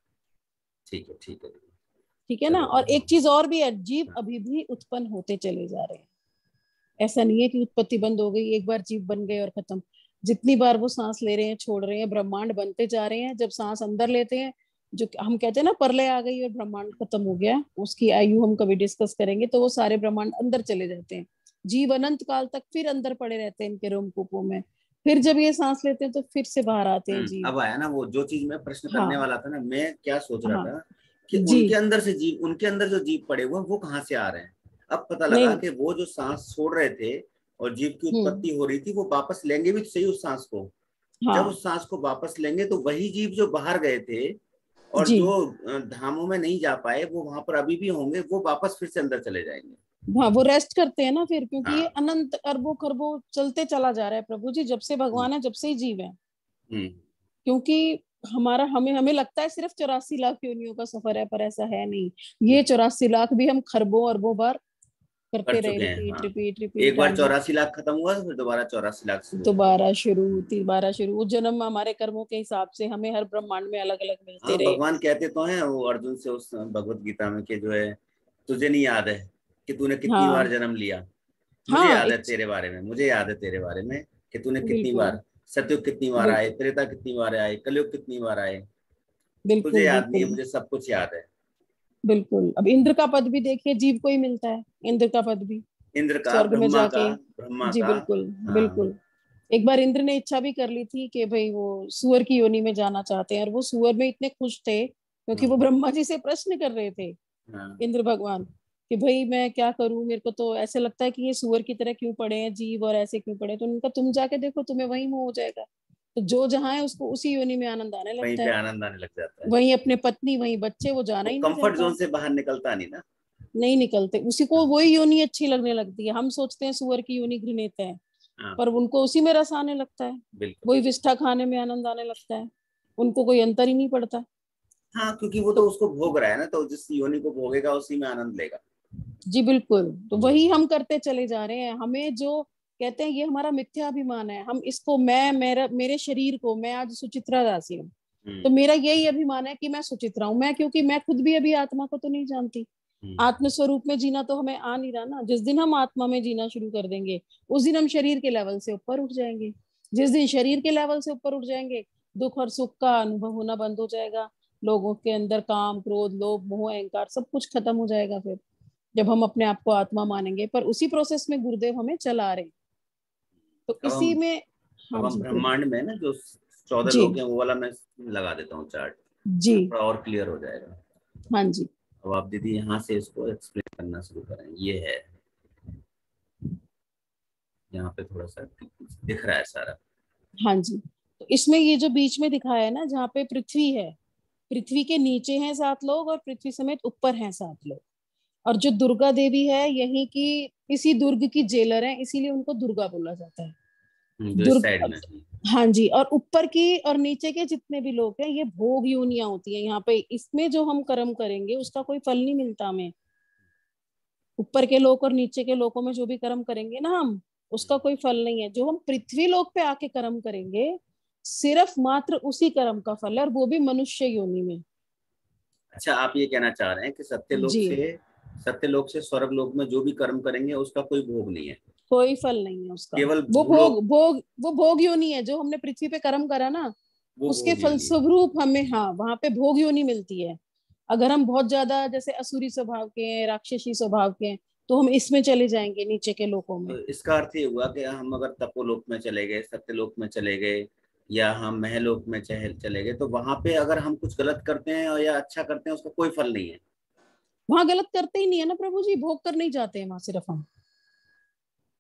ठीक है ना। और एक चीज और भी है, जीव अभी भी उत्पन्न होते चले जा रहे हैं। ऐसा नहीं है कि उत्पत्ति बंद हो गई, एक बार जीव बन गए और खत्म। जितनी बार वो सांस ले रहे हैं, छोड़ रहे हैं, ब्रह्मांड बनते जा रहे हैं। जब सांस अंदर लेते हैं, जो हम कहते हैं ना प्रलय आ गई और ब्रह्मांड खत्म हो गया, उसकी आयु हम कभी डिस्कस करेंगे, तो वो सारे ब्रह्मांड अंदर चले जाते हैं। जीव अनंत काल तक फिर अंदर पड़े रहते हैं इनके रोमकूपों में, फिर जब ये सांस लेते हैं तो फिर से बाहर आते हैं जीव। अब आया ना वो जो चीज मैं प्रश्न करने वाला था ना, मैं क्या सोच रहा था कि उनके अंदर से जीव, उनके अंदर जो जीव पड़े हुए वो कहाँ से आ रहे हैं। अब पता लगा कि वो जो सांस छोड़ रहे थे और जीव की उत्पत्ति हो रही थी, वो वापस लेंगे भी सही उस सांस को। जब उस सांस को वापस लेंगे तो वही जीव जो बाहर गए थे और जो धामों में नहीं जा पाए, वो वहां पर अभी भी होंगे, वो वापस फिर से अंदर चले जाएंगे। हाँ, वो रेस्ट करते हैं ना फिर, क्योंकि ये अनंत अरबों खरबों चलते चला जा रहा है प्रभु जी, जब से भगवान है जब से ही जीव है। क्योंकि हमें लगता है सिर्फ 84 लाख योनियों का सफर है, पर ऐसा है नहीं। ये 84 लाख भी हम खरबों अरबों बार करते रहे, रिपीट। एक बार 84 लाख खत्म हुआ तो फिर दोबारा 84 लाख दोबारा शुरू। वो जन्म हमारे कर्मों के हिसाब से हमें हर ब्रह्मांड में अलग अलग मिलते रहे। भगवान कहते तो हैं वो अर्जुन से उस भगवत गीता में कि जो है, तुझे नहीं याद है कि तूने कितनी बार जन्म लिया। मुझे याद है तेरे बारे में, मुझे याद है तेरे बारे में कि तूने कितनी बार, सतयुग कितनी बार आए, त्रेता कितनी बार आए, कलयुग कितनी बार आए। तुझे याद नहीं है, मुझे सब कुछ याद है। बिल्कुल। अब इंद्र का पद भी देखिए, जीव को ही मिलता है इंद्र का पद भी, इंद्र का, स्वर्ग में जाके। ब्रह्मा जी का। बिल्कुल। एक बार इंद्र ने इच्छा भी कर ली थी कि भाई वो सुअर की योनि में जाना चाहते हैं, और वो सुअर में इतने खुश थे क्योंकि वो ब्रह्मा जी से प्रश्न कर रहे थे, इंद्र भगवान, कि भाई मैं क्या करूं, मेरे को तो ऐसे लगता है कि ये सुअर की तरह क्यों पड़े हैं जीव, और ऐसे क्यों पड़े। तो उनका तुम जाके देखो, तुम्हें वही मोह हो जाएगा। तो जो जहाँ है उसको उसी योनि में आनंद आने लगता है, वहीं पे आनंद आने लग जाता है। वहीं अपने पत्नी, वहीं बच्चे, वो जाना ही नहीं, कंफर्ट जोन से बाहर निकलता नहीं ना, नहीं निकलते। उसी को वही योनि अच्छी लगने लगती है। हम सोचते हैं सुअर की योनि घृणित है, पर उनको उसी में रस आने लगता है, वही विष्ठा खाने में आनंद आने लगता है, उनको कोई अंतर ही नहीं पड़ता। हाँ, क्योंकि वो तो उसको भोग रहा है ना, तो जिस योनि को भोगेगा उसी में आनंद लेगा। जी बिल्कुल। तो वही हम करते चले जा रहे हैं। हमें जो कहते हैं ये हमारा मिथ्या अभिमान है, हम इसको, मेरे शरीर को, मैं आज सुचित्रा दासी हूँ, तो मेरा यही अभिमान है कि मैं सुचित्रा हूँ। मैं, क्योंकि मैं खुद भी अभी आत्मा को तो नहीं जानती। आत्म स्वरूप में जीना तो हमें आ नहीं रहा ना। जिस दिन हम आत्मा में जीना शुरू कर देंगे उस दिन हम शरीर के लेवल से ऊपर उठ जाएंगे। जिस दिन शरीर के लेवल से ऊपर उठ जाएंगे दुख और सुख का अनुभव होना बंद हो जाएगा। लोगों के अंदर काम, क्रोध, लोभ, मोह, अहंकार सब कुछ खत्म हो जाएगा फिर, जब हम अपने आप को आत्मा मानेंगे। पर उसी प्रोसेस में गुरुदेव हमें चला रहे हैं। तो इसी में अब हम ब्रह्मांड में ना जो 14 जी लोग हैं वो वाला मैं लगा देता हूँ चार्ट, जी, थोड़ा और क्लियर हो जाएगा। हाँ जी। अब आप दीदी यहाँ से इसको एक्सप्लेन करना शुरू करें। ये है, यहाँ पे थोड़ा सा दिख रहा है सारा। हाँ जी, तो इसमें ये जो बीच में दिखाया है ना, जहाँ पे पृथ्वी है, पृथ्वी के नीचे हैं 7 लोग और पृथ्वी समेत ऊपर हैं 7 लोग। और जो दुर्गा देवी है यहीं की, इसी दुर्ग की जेलर है, इसीलिए उनको दुर्गा बोला जाता है। जो साइड में। हाँ जी, और ऊपर की और नीचे के जितने भी लोग हैं ये भोग योनियां होती हैं यहाँ पे। इसमें जो हम कर्म करेंगे उसका कोई फल नहीं मिलता हमें। ऊपर के लोग और नीचे के लोगों में जो भी कर्म करेंगे ना हम, उसका कोई फल नहीं है। जो हम पृथ्वी लोक पे आके कर्म करेंगे सिर्फ मात्र उसी कर्म का फल है, और वो भी मनुष्य योनि में। अच्छा, आप ये कहना चाह रहे हैं कि सत्यलोक से स्वर्ग लोक में जो भी कर्म करेंगे उसका कोई भोग नहीं है, कोई फल नहीं है उसका। केवल वो भोग योनि है। जो हमने पृथ्वी पे कर्म करा ना उसके फलस्वरूप हमें, हाँ, वहां पे भोग योनि मिलती है। अगर हम बहुत ज्यादा जैसे असुरी स्वभाव के हैं, राक्षसी स्वभाव के हैं, तो हम इसमें चले जाएंगे नीचे के लोकों में। तो इसका अर्थ ये हुआ कि हम अगर तपोलोक में चले गए, सत्यलोक में चले गए, या हम महलोक में चले गए, तो वहां पे अगर हम कुछ गलत करते हैं या अच्छा करते हैं उसका कोई फल नहीं है। वहां गलत करते ही नहीं है ना प्रभु जी, भोग कर नहीं जाते हैं वहां सिर्फ हम।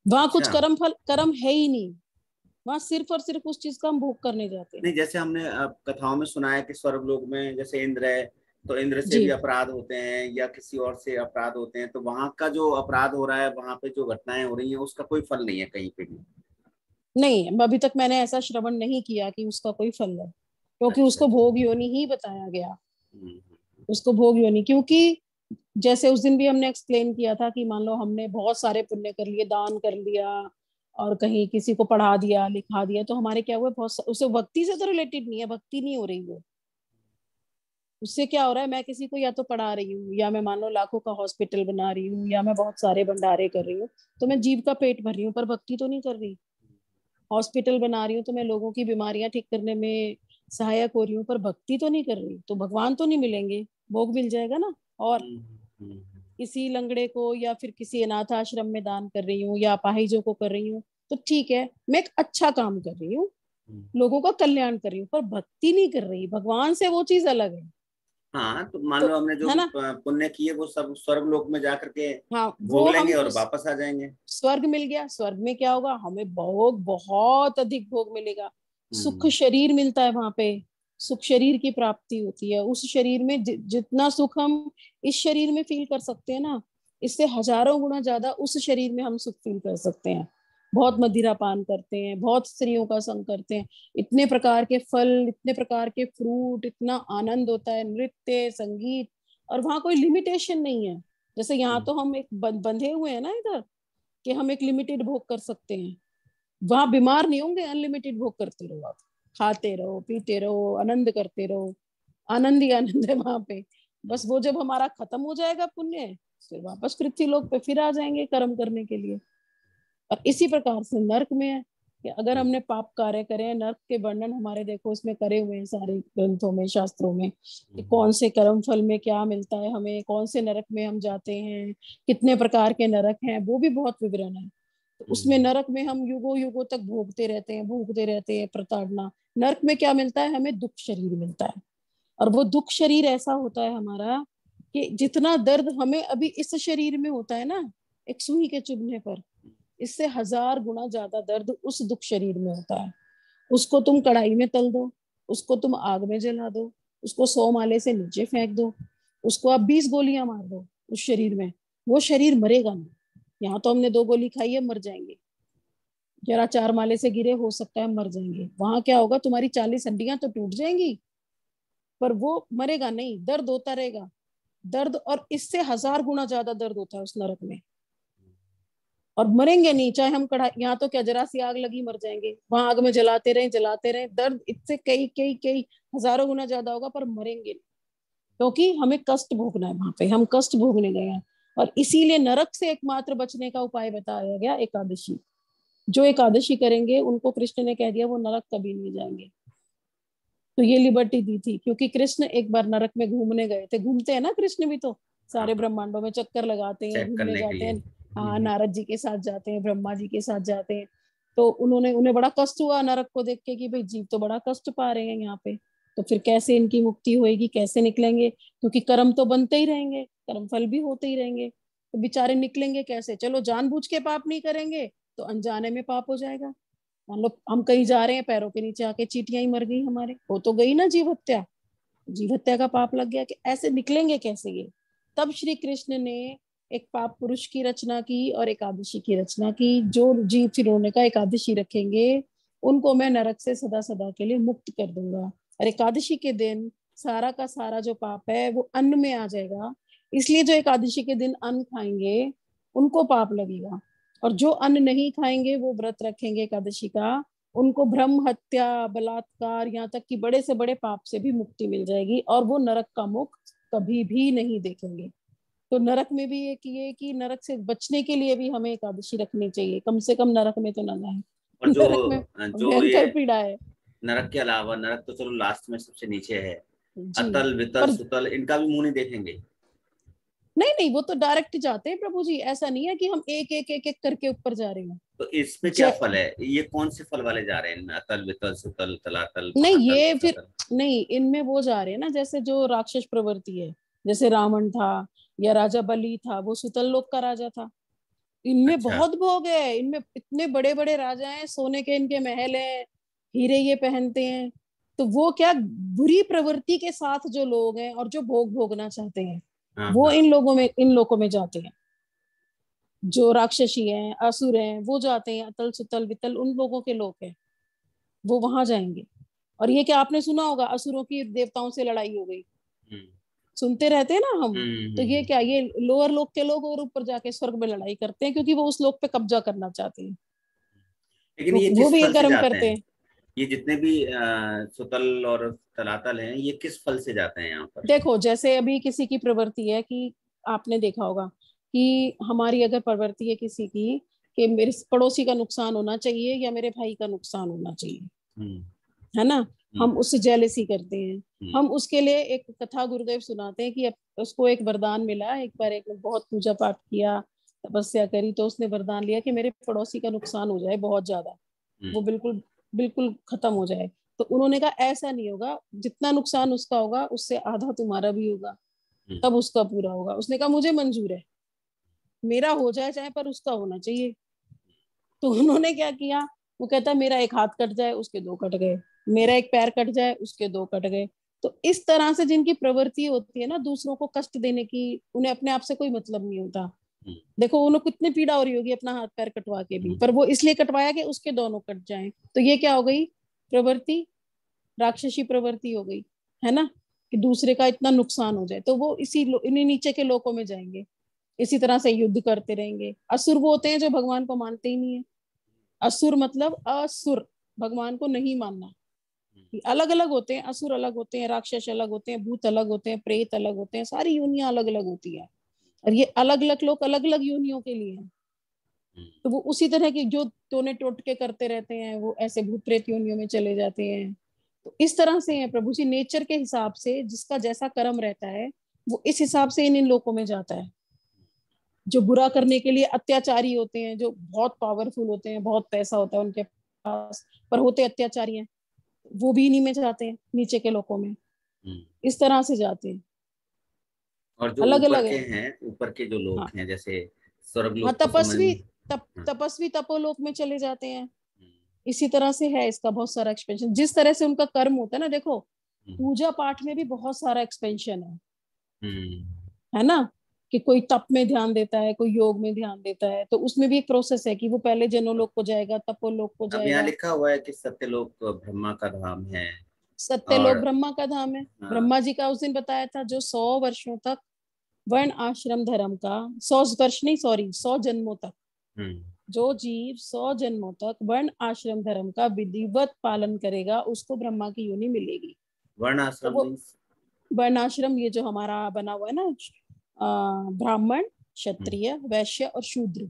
वहां कुछ कर्म है ही नहीं। वहां सिर्फ और सिर्फ उस चीज का हम भोग करने जाते हैं। नहीं, जैसे हमने कथाओं में सुना है कि स्वर्ग लोक में जैसे इंद्र है, तो इंद्र से भी अपराध होते हैं या किसी और से अपराध होते हैं, तो वहां का जो अपराध हो रहा है, वहां पे जो घटनाएं हो रही हैं उसका कोई फल नहीं है कहीं पे भी। नहीं, अभी तक मैंने ऐसा श्रवण नहीं किया कि उसका कोई फल है, क्योंकि उसको भोग योनि ही बताया गया। उसको भोग योनि, क्योंकि जैसे उस दिन भी हमने एक्सप्लेन किया था कि मान लो हमने बहुत सारे पुण्य कर लिए, दान कर लिया और कहीं किसी को पढ़ा दिया, लिखा दिया, तो हमारे क्या हुआ, बहुत उससे भक्ति से तो रिलेटेड नहीं है, भक्ति नहीं हो रही वो। उससे क्या हो रहा है, मैं किसी को या तो पढ़ा रही हूँ, या मैं मान लो लाखों का हॉस्पिटल बना रही हूँ, या मैं बहुत सारे भंडारे कर रही हूँ, तो मैं जीव का पेट भर रही हूँ, पर भक्ति तो नहीं कर रही। हॉस्पिटल बना रही हूँ तो मैं लोगों की बीमारियां ठीक करने में सहायक हो रही हूँ, पर भक्ति तो नहीं कर रही। तो भगवान तो नहीं मिलेंगे, भोग मिल जाएगा ना। और किसी लंगड़े को या फिर किसी अनाथ आश्रम में दान कर रही हूँ या अपाहिजों को कर रही हूँ, तो ठीक है, मैं एक अच्छा काम कर रही हूँ, लोगों का कल्याण कर रही हूँ, पर भक्ति नहीं कर रही। भगवान से वो चीज अलग है। हाँ, तो मान लो हमने जो पुण्य किए वो सब स्वर्ग लोक में जाकर के भोग लेंगे और वापस आ जाएंगे। स्वर्ग मिल गया, स्वर्ग में क्या होगा, हमें भोग, बहुत अधिक भोग मिलेगा। सुख शरीर मिलता है वहां पे, सुख शरीर की प्राप्ति होती है। उस शरीर में जितना सुख हम इस शरीर में फील कर सकते हैं ना, इससे हजारों गुना ज्यादा उस शरीर में हम सुख फील कर सकते हैं। बहुत मदिरा पान करते हैं, बहुत स्त्रियों का संग करते हैं, इतने प्रकार के फल, इतने प्रकार के फ्रूट, इतना आनंद होता है, नृत्य, संगीत, और वहां कोई लिमिटेशन नहीं है। जैसे यहाँ तो हम एक बंधे हुए हैं ना इधर, कि हम एक लिमिटेड भोग कर सकते हैं। वहां बीमार नहीं होंगे, अनलिमिटेड भोग करते रहो, आप खाते रहो, पीते रहो, आनंद करते रहो, आनंद ही आनंद है वहां पे। बस वो जब हमारा खत्म हो जाएगा पुण्य, फिर वापस पृथ्वी लोक पे फिर आ जाएंगे कर्म करने के लिए। और इसी प्रकार से नर्क में है कि अगर हमने पाप कार्य करे, नर्क के वर्णन हमारे देखो इसमें करे हुए हैं सारे ग्रंथों में, शास्त्रों में, कि कौन से कर्म फल में क्या मिलता है हमें, कौन से नरक में हम जाते हैं, कितने प्रकार के नरक हैं, वो भी बहुत विवरण है। तो उसमें नरक में हम युगों युगों तक भोगते रहते हैं, भोगते रहते हैं प्रताड़ना। नरक में क्या मिलता है, हमें दुख शरीर मिलता है। और वो दुख शरीर ऐसा होता है हमारा कि जितना दर्द हमें अभी इस शरीर में होता है ना, एक सुई के चुभने पर, इससे 1000 गुना ज्यादा दर्द उस दुख शरीर में होता है। उसको तुम कढ़ाई में तल दो, उसको तुम आग में जला दो, उसको 100 माले से नीचे फेंक दो, उसको आप 20 गोलियां मार दो उस शरीर में, वो शरीर मरेगा नहीं। यहाँ तो हमने 2 गोली खाई है, मर जाएंगे। जरा 4 माले से गिरे, हो सकता है मर जाएंगे। वहां क्या होगा, तुम्हारी 40 हड्डियां तो टूट जाएंगी, पर वो मरेगा नहीं, दर्द होता रहेगा, दर्द। और इससे 1000 गुना ज्यादा दर्द होता है उस नरक में। और मरेंगे नहीं, चाहे हम कढ़ाई, यहाँ तो क्या जरा सी आग लगी मर जाएंगे, वहां आग में जलाते रहे, दर्द इससे कई कई कई हजारों गुना ज्यादा होगा, पर मरेंगे नहीं, क्योंकि हमें कष्ट भोगना है, वहां पे हम कष्ट भोगने गए हैं। और इसीलिए नरक से एकमात्र बचने का उपाय बताया गया एकादशी। जो एकादशी करेंगे उनको कृष्ण ने कह दिया वो नरक कभी नहीं जाएंगे। तो ये लिबर्टी दी थी, क्योंकि कृष्ण एक बार नरक में घूमने गए थे, घूमते हैं ना कृष्ण भी, तो सारे ब्रह्मांडों में चक्कर लगाते हैं, चेक घूमने करने के जाते लिए। हैं। हाँ, नारद जी के साथ जाते हैं, ब्रह्मा जी के साथ जाते हैं। तो उन्हें बड़ा कष्ट हुआ नरक को देख के कि भाई जीव तो बड़ा कष्ट पा रहे हैं यहाँ पे, तो फिर कैसे इनकी मुक्ति होएगी, कैसे निकलेंगे, क्योंकि कर्म तो बनते ही रहेंगे, कर्म फल भी होते ही रहेंगे, तो बेचारे निकलेंगे कैसे। चलो जानबूझ के पाप नहीं करेंगे तो अनजाने में पाप हो जाएगा। मान लो हम कहीं जा रहे हैं, पैरों के नीचे आके चींटियां ही मर गई हमारे, हो तो गई ना जीव हत्या, जीव हत्या का पाप लग गया, कि ऐसे निकलेंगे कैसे ये। तब श्री कृष्ण ने एक पाप पुरुष की रचना की और एकादशी की रचना की। जो जीव फिरौने का एकादशी रखेंगे उनको मैं नरक से सदा सदा के लिए मुक्त कर दूंगा। और एकादशी के दिन सारा का सारा जो पाप है वो अन्न में आ जाएगा, इसलिए जो एकादशी के दिन अन्न खाएंगे उनको पाप लगेगा, और जो अन्न नहीं खाएंगे, वो व्रत रखेंगे एकादशी का, उनको भ्रम हत्या, बलात्कार, यहाँ तक कि बड़े से बड़े पाप से भी मुक्ति मिल जाएगी, और वो नरक का मुख कभी भी नहीं देखेंगे। तो नरक में भी एक ये कि नरक से बचने के लिए भी हमें एकादशी रखनी चाहिए, कम से कम नरक में तो ना जाए। और नरक में जो ये भयंकर पीड़ा है। नरक के अलावा, नरक तो चलो लास्ट में सबसे नीचे है, जी, अतल वितल पर सुतल, इनका भी मुंह नहीं देखेंगे। नहीं नहीं, वो तो डायरेक्ट जाते हैं प्रभु जी, ऐसा नहीं है कि हम एक एक एक एक करके ऊपर जा रहे हैं। तो इसमें क्या फल है, ये कौन से फल वाले जा रहे हैं, अतल वितल सुतल तलातल नहीं, महातल ये फिर रसातल? नहीं, इनमें वो जा रहे हैं ना, जैसे जो राक्षस प्रवृत्ति है, जैसे रावण था या राजा बलि था, वो सुतल लोक का राजा था। इनमें अच्छा। बहुत भोग है, इनमें इतने बड़े बड़े राजा हैं, सोने के इनके महल हैं, हीरे ये पहनते हैं। तो वो क्या, बुरी प्रवृत्ति के साथ जो लोग हैं और जो भोग भोगना चाहते हैं, हाँ, वो हाँ। इन लोगों में जाते हैं। जो राक्षसी हैं, असुर हैं, वो जाते हैं, अतल सुतल वितल उन लोगों के लोग हैं, वो वहां जाएंगे। और ये क्या आपने सुना होगा, असुरों की देवताओं से लड़ाई हो गई, सुनते रहते हैं ना हम। तो ये क्या, ये लोअर लोक के लोग और ऊपर जाके स्वर्ग में लड़ाई करते हैं, क्योंकि वो उस लोक पे कब्जा करना चाहते हैं। लेकिन ये वो किस भी ये फल से कर्म जाते करते हैं? हैं। ये जितने भी सुतल और तलातल हैं, ये किस फल से जाते हैं यहाँ पर? देखो, जैसे अभी किसी की प्रवृत्ति है कि आपने देखा होगा कि हमारी अगर प्रवृत्ति है किसी की कि मेरे पड़ोसी का नुकसान होना चाहिए या मेरे भाई का नुकसान होना चाहिए, है ना, हम उससे जेलसी करते हैं। हम उसके लिए एक कथा गुरुदेव सुनाते हैं कि उसको एक वरदान मिला। एक बार एक बहुत पूजा पाठ किया, तपस्या करी, तो उसने वरदान लिया कि मेरे पड़ोसी का नुकसान हो जाए बहुत ज्यादा, वो बिल्कुल बिल्कुल खत्म हो जाए। तो उन्होंने कहा ऐसा नहीं होगा, जितना नुकसान उसका होगा उससे आधा तुम्हारा भी होगा, तब उसका पूरा होगा। उसने कहा मुझे मंजूर है, मेरा हो जाए चाहे, पर उसका होना चाहिए। तो उन्होंने क्या किया, वो कहता मेरा एक हाथ कट जाए, उसके दो कट गए, मेरा एक पैर कट जाए, उसके दो कट गए। तो इस तरह से जिनकी प्रवृत्ति होती है ना दूसरों को कष्ट देने की, उन्हें अपने आप से कोई मतलब नहीं होता। देखो उन्हें कितनी पीड़ा हो रही होगी अपना हाथ पैर कटवा के भी, पर वो इसलिए कटवाया कि उसके दोनों कट जाएं। तो ये क्या हो गई, प्रवृत्ति, राक्षसी प्रवृत्ति हो गई, है ना, कि दूसरे का इतना नुकसान हो जाए। तो वो इन्हीं नीचे के लोकों में जाएंगे, इसी तरह से युद्ध करते रहेंगे। असुर वो होते हैं जो भगवान को मानते ही नहीं है। असुर मतलब असुर, भगवान को नहीं मानना। अलग अलग होते हैं, असुर अलग होते हैं, राक्षस अलग होते हैं, भूत अलग होते हैं, प्रेत अलग होते हैं, सारी योनियां अलग अलग होती है। और ये अलग अलग लोग अलग अलग योनियों के लिए हैं। तो वो उसी तरह की जो टोने टोटके करते रहते हैं, वो ऐसे भूत प्रेत योनियों में चले जाते हैं। तो इस तरह से है प्रभु जी, नेचर के हिसाब से जिसका जैसा कर्म रहता है वो इस हिसाब से इन लोकों में जाता है। जो बुरा करने के लिए अत्याचारी होते हैं, जो बहुत पावरफुल होते हैं, बहुत पैसा होता है उनके पास, पर होते अत्याचारी हैं, वो भी इन्हीं में जाते हैं, नीचे के लोकों में। इस तरह से जाते हैं। और जो अलग ऊपर अलग के है। हैं, ऊपर के जो लोग हाँ, हैं, जैसे स्वर्ग हाँ, लोग तो समझ। तपस्वी तपोलोक में चले जाते हैं। इसी तरह से है इसका बहुत सारा एक्सपेंशन, जिस तरह से उनका कर्म होता है ना। देखो पूजा पाठ में भी बहुत सारा एक्सपेंशन है ना, कि कोई तप में ध्यान देता है, कोई योग में ध्यान देता है, तो उसमें भी एक प्रोसेस है कि वो पहले जनोलोक को जाएगा, तपोलोक को अब यहाँ जाएगा। लिखा हुआ है कि सत्यलोक ब्रह्मा का धाम है। सत्यलोक ब्रह्मा का धाम है। हाँ। ब्रह्मा जी का उस दिन बताया था, जो 100 वर्षों तक वर्ण आश्रम धर्म का, 100 वर्ष नहीं, सॉरी 100 जन्मों तक जो जीव 100 जन्मों तक वर्ण आश्रम धर्म का विधिवत पालन करेगा उसको ब्रह्मा की योनि मिलेगी। वर्ण तो आश्रम वो means? वर्ण आश्रम ये जो हमारा बना हुआ है ना, ब्राह्मण, क्षत्रिय, वैश्य और शूद्र,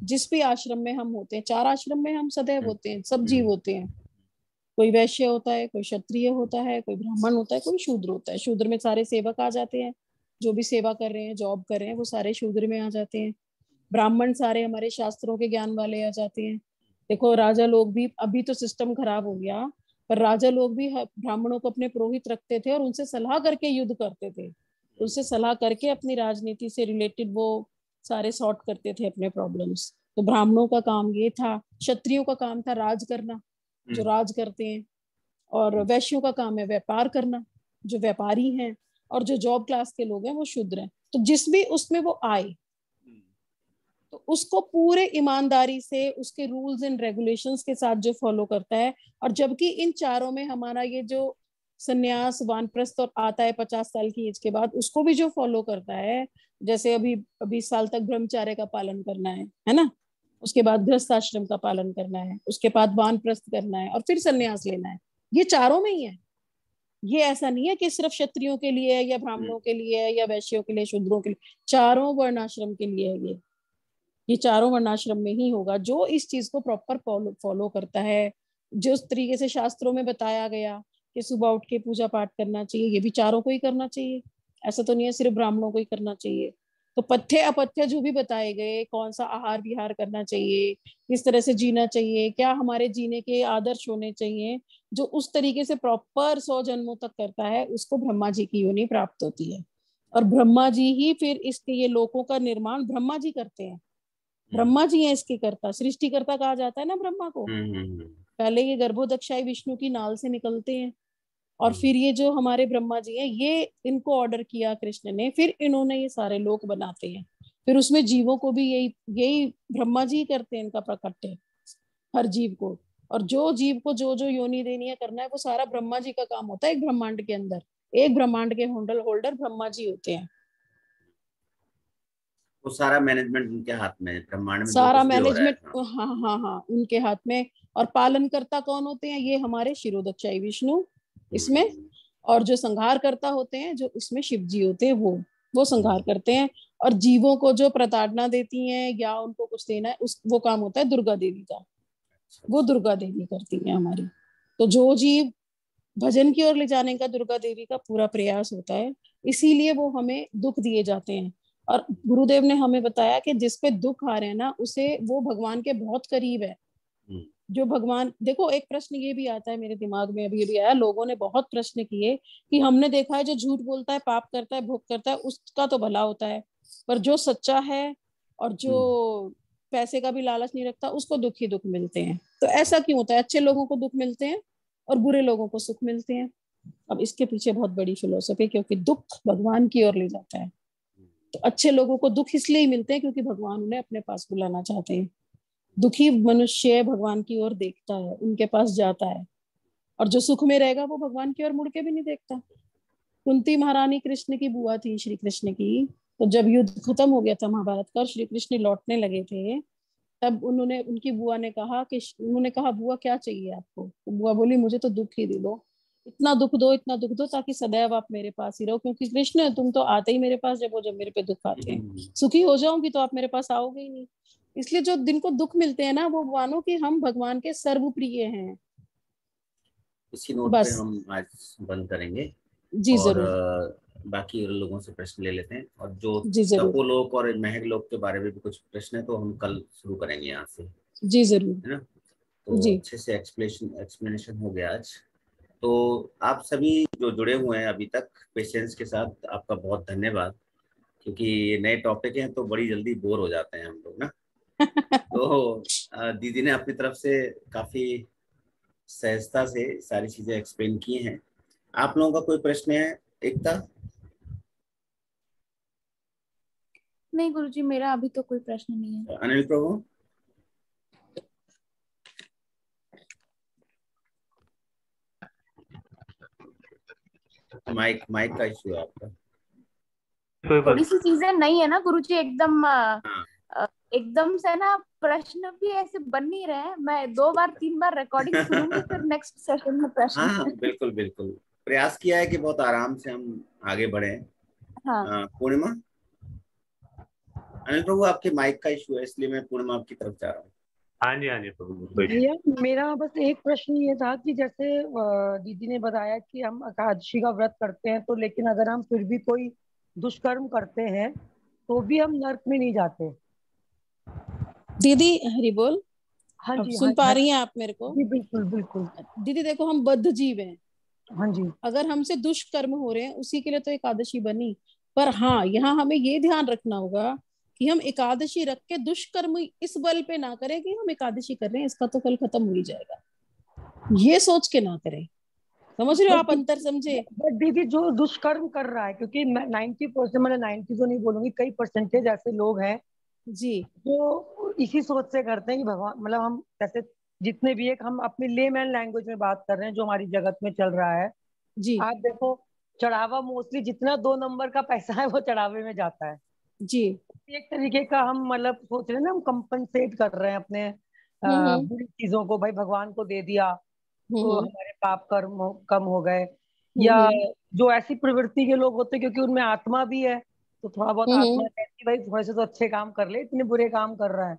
जिस भी आश्रम में हम होते हैं, 4 आश्रम में हम सदैव होते हैं, सब जीव होते हैं। कोई वैश्य होता है, कोई क्षत्रिय होता है, कोई ब्राह्मण होता है, कोई शूद्र होता है। शूद्र में सारे सेवक आ जाते हैं, जो भी सेवा कर रहे हैं, जॉब कर रहे हैं, वो सारे शूद्र में आ जाते हैं। ब्राह्मण सारे हमारे शास्त्रों के ज्ञान वाले आ जाते हैं। देखो राजा लोग भी, अभी तो सिस्टम खराब हो गया, पर राजा लोग भी ब्राह्मणों को अपने पुरोहित रखते थे और उनसे सलाह करके युद्ध करते थे। उनसे सलाह करके अपनी राजनीति से रिलेटेड वो सारे सॉर्ट करते थे अपने प्रॉब्लम्स। तो ब्राह्मणों का काम ये था। क्षत्रियों का काम था राज करना, जो राज करते हैं, और वैश्यों का काम है व्यापार करना, जो व्यापारी हैं, और जो जॉब क्लास के लोग हैं वो शूद्र हैं। तो जिस भी उसमें वो आए तो उसको पूरे ईमानदारी से उसके रूल्स एंड रेगुलेशंस के साथ जो फॉलो करता है। और जबकि इन चारों में हमारा ये जो सन्यास, वानप्रस्थ और आता है 50 साल की एज के बाद, उसको भी जो फॉलो करता है, जैसे अभी 20 साल तक ब्रह्मचर्य का पालन करना है ना, उसके बाद गृहस्थ आश्रम का पालन करना है, उसके बाद वानप्रस्थ करना है और फिर सन्यास लेना है। ये चारों में ही है। ये ऐसा नहीं है कि सिर्फ क्षत्रियों के लिए या ब्राह्मणों के लिए या वैश्यों के लिए, शूद्रों के लिए, चारों वर्णाश्रम के लिए है। ये चारों वर्णाश्रम में ही होगा जो इस चीज को प्रॉपर फॉलो करता है। जिस तरीके से शास्त्रों में बताया गया कि सुबह उठ के पूजा पाठ करना चाहिए, ये भी चारों को ही करना चाहिए। ऐसा तो नहीं है सिर्फ ब्राह्मणों को ही करना चाहिए। तो पथ्य अपथ्य जो भी बताए गए, कौन सा आहार विहार करना चाहिए, किस तरह से जीना चाहिए, क्या हमारे जीने के आदर्श होने चाहिए, जो उस तरीके से प्रॉपर 100 जन्मों तक करता है, उसको ब्रह्मा जी की योनि प्राप्त होती है। और ब्रह्मा जी ही फिर इसके ये लोकों का निर्माण ब्रह्मा जी करते हैं। ब्रह्मा जी है इसके कर्ता, सृष्टिकर्ता कहा जाता है ना ब्रह्मा को। पहले ये गर्भोदक्षाई विष्णु की नाल से निकलते हैं और फिर ये जो हमारे ब्रह्मा जी हैं, ये इनको ऑर्डर किया कृष्ण ने, फिर इन्होंने ये सारे लोक बनाते हैं। फिर उसमें जीवों को भी यही ब्रह्मा जी करते हैं, इनका प्रकट है हर जीव को। और जो जीव को जो जो योनि देनी है, करना है, वो सारा ब्रह्मा जी का काम होता है। एक ब्रह्मांड के अंदर एक ब्रह्मांड के होल्डर ब्रह्मा जी होते हैं। वो सारा मैनेजमेंट उनके हाथ में है, ब्रह्मांड में सारा जो कुछ भी हो रहा है। मैनेजमेंट हाँ उनके हाथ में। और पालन करता कौन होते हैं? ये हमारे शिरोदक्षाई विष्णु इसमें, और जो संहार करता होते हैं, जो इसमें शिव जी होते हैं, वो संहार करते हैं। और जीवों को जो प्रताड़ना देती हैं या उनको कुछ देना है, वो काम होता है दुर्गा देवी का। वो दुर्गा देवी करती है हमारी। तो जो जीव भजन की ओर ले जाने का दुर्गा देवी का पूरा प्रयास होता है, इसीलिए वो हमें दुख दिए जाते हैं। और गुरुदेव ने हमें बताया कि जिस पे दुख आ रहे हैं ना, उसे वो भगवान के बहुत करीब है। जो भगवान, देखो एक प्रश्न ये भी आता है मेरे दिमाग में, अभी भी आया, लोगों ने बहुत प्रश्न किए कि हमने देखा है जो झूठ बोलता है, पाप करता है, भोग करता है, उसका तो भला होता है, पर जो सच्चा है और जो पैसे का भी लालच नहीं रखता, उसको दुख ही दुख मिलते हैं। तो ऐसा क्यों होता है? अच्छे लोगों को दुख मिलते हैं और बुरे लोगों को सुख मिलते हैं। अब इसके पीछे बहुत बड़ी फिलोसफी, क्योंकि दुख भगवान की ओर ले जाता है। तो अच्छे लोगों को दुख इसलिए ही मिलते हैं क्योंकि भगवान उन्हें अपने पास बुलाना चाहते हैं। दुखी मनुष्य भगवान की ओर देखता है, उनके पास जाता है, और जो सुख में रहेगा वो भगवान की ओर मुड़ के भी नहीं देखता। कुंती महारानी कृष्ण की बुआ थी, श्री कृष्ण की। तो जब युद्ध खत्म हो गया था महाभारत का, श्री कृष्ण लौटने लगे थे, तब उनकी बुआ ने कहा कि, उन्होंने कहा बुआ क्या चाहिए आपको? तो बुआ बोली मुझे तो दुख ही दे दो, इतना दुख दो ताकि सदैव आप मेरे पास ही रहो, क्योंकि कृष्ण तुम तो आते ही मेरे पास जब मेरे पे दुख आते हैं। सुखी हो जाऊंगी तो आप मेरे पास आओगे ही नहीं। इसलिए जो दिन को दुख मिलते हैं ना, वो मानो कि हम भगवान के सर्वप्रिय हैं। इसी नोट पे हम आज बंद करेंगे जी, और जरूर। बाकी लोगों से प्रश्न ले लेते हैं, और जो तपोलोक और महक लोक के बारे में भी कुछ प्रश्न है तो हम कल शुरू करेंगे यहाँ से। जी जरूर, है ना? तो अच्छे से एक्सप्लेनेशन हो गया आज। तो आप सभी जो जुड़े हुए हैं अभी तक पेशेंस के साथ, आपका बहुत धन्यवाद, क्योंकि ये नए टॉपिक हैं तो बड़ी जल्दी बोर हो जाते हैं हम लोग ना। तो दीदी ने अपनी तरफ से काफी सहजता से सारी चीजें एक्सप्लेन की हैं। आप लोगों का कोई प्रश्न है? एकता? नहीं गुरुजी, मेरा अभी तो कोई प्रश्न नहीं है। अनिल प्रभु? माइक का इश्यू है आपका। थोड़ी सी चीजें नहीं है ना गुरुजी, एकदम से ना प्रश्न भी ऐसे बन नहीं रहे हैं। मैं 2 बार 3 बार रिकॉर्डिंग सुनूंगी फिर नेक्स्ट सेशन में प्रश्न। हाँ बिल्कुल बिल्कुल, प्रयास किया है कि बहुत आराम से हम आगे बढ़े। हाँ पूर्णिमा, अनिल प्रभु आपके माइक का इशू है, इसलिए मैं पूर्णिमा आपकी तरफ जा रहा हूँ। हाँ जी प्रभु, कोई भैया मेरा बस एक प्रश्न ये था कि जैसे दीदी ने बताया कि हम एकादशी का व्रत करते हैं, तो लेकिन अगर हम फिर भी कोई दुष्कर्म करते हैं तो भी हम नरक में नहीं जाते। दीदी हरि बोल। हाँ अब जी, सुन पा रही हैं आप मेरे को? जी बिल्कुल बिल्कुल। दीदी देखो, हम बद्ध जीव हैं। हाँ जी। अगर हमसे दुष्कर्म हो रहे हैं उसी के लिए तो एकादशी बनी। पर हाँ, यहाँ हमें ये ध्यान रखना होगा कि हम एकादशी रख के दुष्कर्म इस बल पे ना करें कि हम एकादशी कर रहे हैं, इसका तो कल खत्म हो ही जाएगा, ये सोच के ना करें। समझ रहे हो आप? अंतर समझे? बट दीदी जो दुष्कर्म कर रहा है, क्योंकि 90%, मतलब 90 तो नहीं बोलूंगी, कई परसेंटेज ऐसे लोग हैं जी जो इसी सोच से करते हैं कि भगवान, मतलब हम जैसे जितने भी, एक हम अपनी लेमैन लैंग्वेज में बात कर रहे हैं जो हमारी जगत में चल रहा है। जी आप देखो, चढ़ावा मोस्टली जितना 2 नंबर का पैसा है वो चढ़ावे में जाता है। जी। एक तरीके का हम मतलब सोच रहे हैं ना, हम कंपनसेट कर रहे हैं अपने हम्म बुरी चीजों को, भाई भगवान को दे दिया तो हम्म हमारे पाप कर्म कम हो गए। या हम्म जो ऐसी प्रवृत्ति के लोग होते हैं क्योंकि उनमें आत्मा भी है, तो थोड़ा बहुत आत्मा हम्म कहती है भाई थोड़े से तो अच्छे काम कर ले, इतने बुरे काम कर रहा है।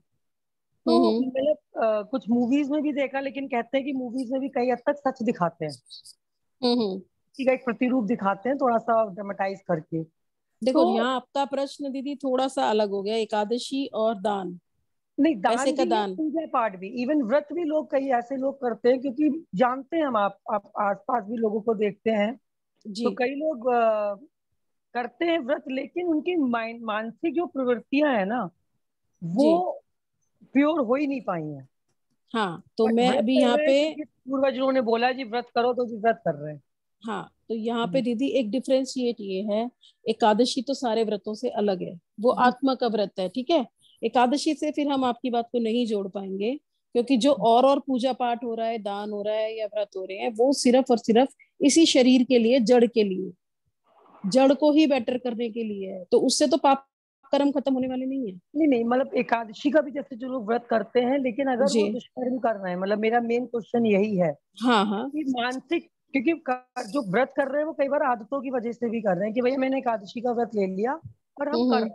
तो हम्म मतलब कुछ मूवीज में भी देखा, लेकिन कहते हैं कि मूवीज में भी कई हद तक सच दिखाते हैं, हम्म। कि एक प्रतिरूप दिखाते हैं थोड़ा सा ड्रामेटाइज करके। देखो, तो यहाँ आपका प्रश्न दीदी थोड़ा सा अलग हो गया, एकादशी और दान, नहीं, पैसे दान का भी है, दान। पूजा पाठ भी, इवन व्रत भी लोग, कई ऐसे लोग करते हैं क्योंकि जानते हैं हम, आप आसपास भी लोगों को देखते हैं, तो जी कई लोग करते हैं व्रत, लेकिन उनकी मानसिक जो प्रवृत्तियां है ना, वो जी। प्योर हो ही नहीं पाई हैं। हाँ तो बट मैं व्रत अभी कर यहाँ रहे हैं पे, क्योंकि पूर्वजों ने बोला जी व्रत करो, तो जी व्रत कर रहे हैं। हाँ तो यहाँ पे दीदी एक डिफरेंशिएट ये है, एकादशी तो सारे व्रतों से अलग है, वो जी आत्मा का व्रत है, ठीक है। एकादशी से फिर हम आपकी बात को नहीं जोड़ पाएंगे, क्योंकि जो और पूजा पाठ हो रहा है, दान हो रहा है या व्रत हो रहे हैं, वो सिर्फ और सिर्फ इसी शरीर के लिए, जड़ के लिए, जड़ को ही बेटर करने के लिए है, तो उससे तो पाप कर्म खत्म होने वाले नहीं है। नहीं नहीं, मतलब एकादशी का भी जैसे जो लोग व्रत करते हैं, लेकिन अगर जी वो दुष्कर्म कर रहे हैं, मतलब मेरा मेन क्वेश्चन यही है हाँ हाँ। कि मानसिक, क्योंकि जो व्रत कर रहे हैं वो कई बार आदतों की वजह से भी कर रहे हैं कि भैया मैंने एकादशी का व्रत ले लिया और हम कर हम्म रहे हैं,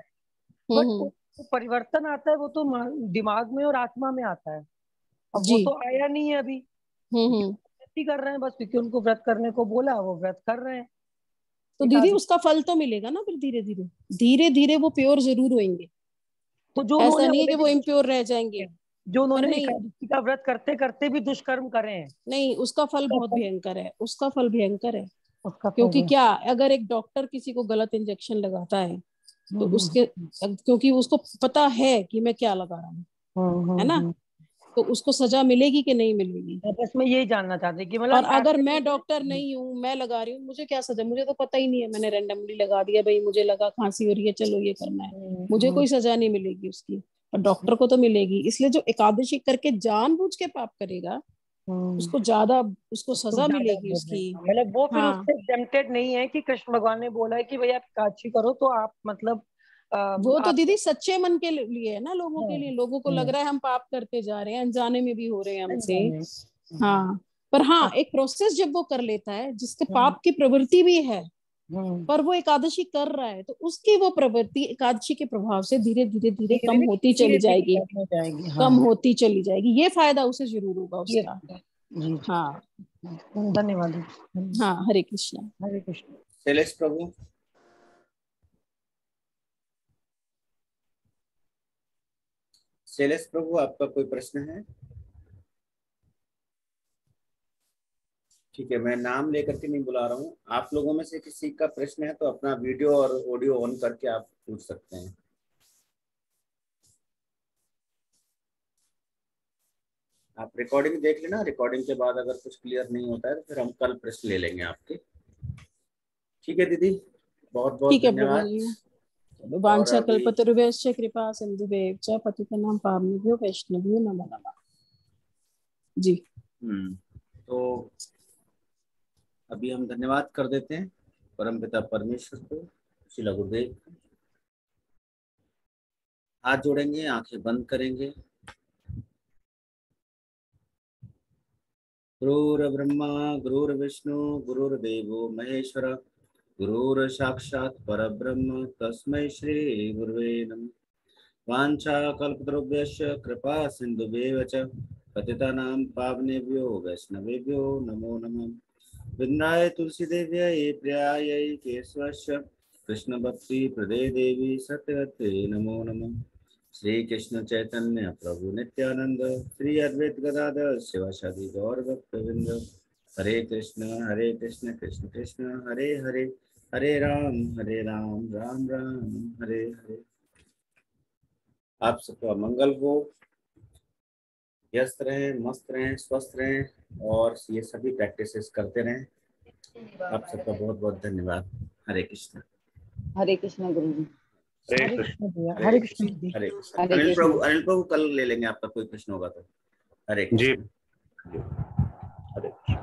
बट हम्म वो परिवर्तन आता है, वो तो दिमाग में और आत्मा में आता है। अब वो जी तो आया नहीं है अभी, क्योंकि हम्म। वो व्रत ही कर रहे हैं, बस क्योंकि उनको व्रत करने को बोला वो व्रत कर रहे हैं। तो दीदी एकादशी, उसका फल तो मिलेगा ना फिर, धीरे धीरे धीरे धीरे वो प्योर जरूर होंगे, तो जो ऐसा उन्होंने नहीं है कि वो ऑलरेडी, इम्प्योर रह जाएंगे। जो पर उन्होंने नहीं, एकादशी का व्रत करते करते भी दुष्कर्म करे हैं, नहीं उसका फल तो बहुत फल, भयंकर है, उसका फल भयंकर है। उसका फल क्योंकि है। क्या, अगर एक डॉक्टर किसी को गलत इंजेक्शन लगाता है तो उसके, हम्म क्योंकि उसको पता है कि मैं क्या लगा रहा हूँ, है ना, हम्म। तो उसको सजा मिलेगी कि नहीं मिलेगी। बस मैं यही जानना चाहती कि और मतलब अगर ऐसे मैं लोग डॉक्टर हैं। नहीं हूँ, मैं लगा रही हूँ, मुझे क्या सजा, मुझे तो पता ही नहीं है, मैंने रैंडमली लगा दिया, भाई मुझे लगा खांसी हो रही है, चलो ये करना है, मुझे कोई सजा नहीं मिलेगी उसकी, पर डॉक्टर को तो मिलेगी। इसलिए जो एकादशी करके जानबूझ के पाप करेगा, उसको ज्यादा, उसको उसको सजा ज्यादा मिलेगी भोग उसकी। मिलता है। मतलब वो फिर हाँ, उससे टेम्पटेड नहीं है कि कृष्ण भगवान ने बोला है कि भैया आप एकादशी करो तो आप मतलब वो तो आप, दीदी सच्चे मन के लिए है ना, लोगों के हाँ, लिए, लोगों को लग रहा है हम पाप करते जा रहे हैं, अनजाने में भी हो रहे हैं हमसे। अनजाने। हाँ, पर हाँ हाँ, एक प्रोसेस जब वो कर लेता है जिसके हम्म पाप की प्रवृत्ति भी है, हम्म। पर वो एकादशी कर रहा है, तो उसकी वो प्रवृत्ति एकादशी के प्रभाव से धीरे धीरे धीरे धीरे कम होती धीरे चली धीरे जाएगी, कम हो जाएगी। कम हाँ, होती चली जाएगी, ये फायदा उसे जरूर होगा ये उसका। जी हाँ धन्यवाद। हाँ, हरे कृष्णा। हरे कृष्ण। शैलेश प्रभु, शैलेश प्रभु आपका कोई प्रश्न है? ठीक है, मैं नाम लेकर के नहीं बुला रहा हूँ, आप लोगों में से किसी का प्रश्न है तो अपना वीडियो और ऑडियो ऑन करके आप पूछ सकते हैं। आप रिकॉर्डिंग देख लेना, रिकॉर्डिंग के बाद अगर कुछ क्लियर नहीं होता है तो फिर हम कल प्रश्न ले लेंगे आपके। ठीक है दीदी, बहुत बहुत ठीक है प्रभु धन्यवाद। जी। चलो, और वांछा अभी कल्पतरुभ्यश्च कृपा सिंधुभ्येव च पतितनां पावनेभ्यो वैष्णवेभ्यो नमो नमः। जी तो अभी हम धन्यवाद कर देते हैं परमपिता परमेश्वर को, श्रील गुरुदेव को। हाथ जोड़ेंगे, आंखें बंद करेंगे गुरुर्ब्रह्मा गुरुर्विष्णु गुरुर्देवो महेश्वर गुरुर्साक्षात् परब्रह्म तस्मै श्री गुरुवे नमः। वाञ्छाकल्पतरुभ्यश्च कृपा सिन्धुभ्येव च पतितानां पावनेभ्यो वैष्णवेभ्यो नमो नमः। वृन्दाय तुलसीदेव्यै प्रियायै केशवस्य कृष्णभक्ति प्रदे देवी सत्यवते नमो नमः। श्री कृष्ण चैतन्य प्रभु नित्यानंद श्री अद्वैत गदाधर शिवासादि गौर भक्तवृंद हरे कृष्ण कृष्ण कृष्ण हरे हरे हरे राम राम राम हरे हरे। आप सबका मंगल हो, व्यस्त रहें, मस्त रहें, स्वस्थ रहें और ये सभी प्रैक्टिसेस करते रहें। आप सबका बहुत बहुत धन्यवाद। हरे कृष्ण। हरे कृष्ण गुरु जी। हरे कृष्ण भैया, हरे कृष्ण दीदी। हरे कृष्ण। अनिल प्रभु कल ले लेंगे आपका कोई प्रश्न होगा तो। हरे कृष्ण। जी। हरे कृष्ण।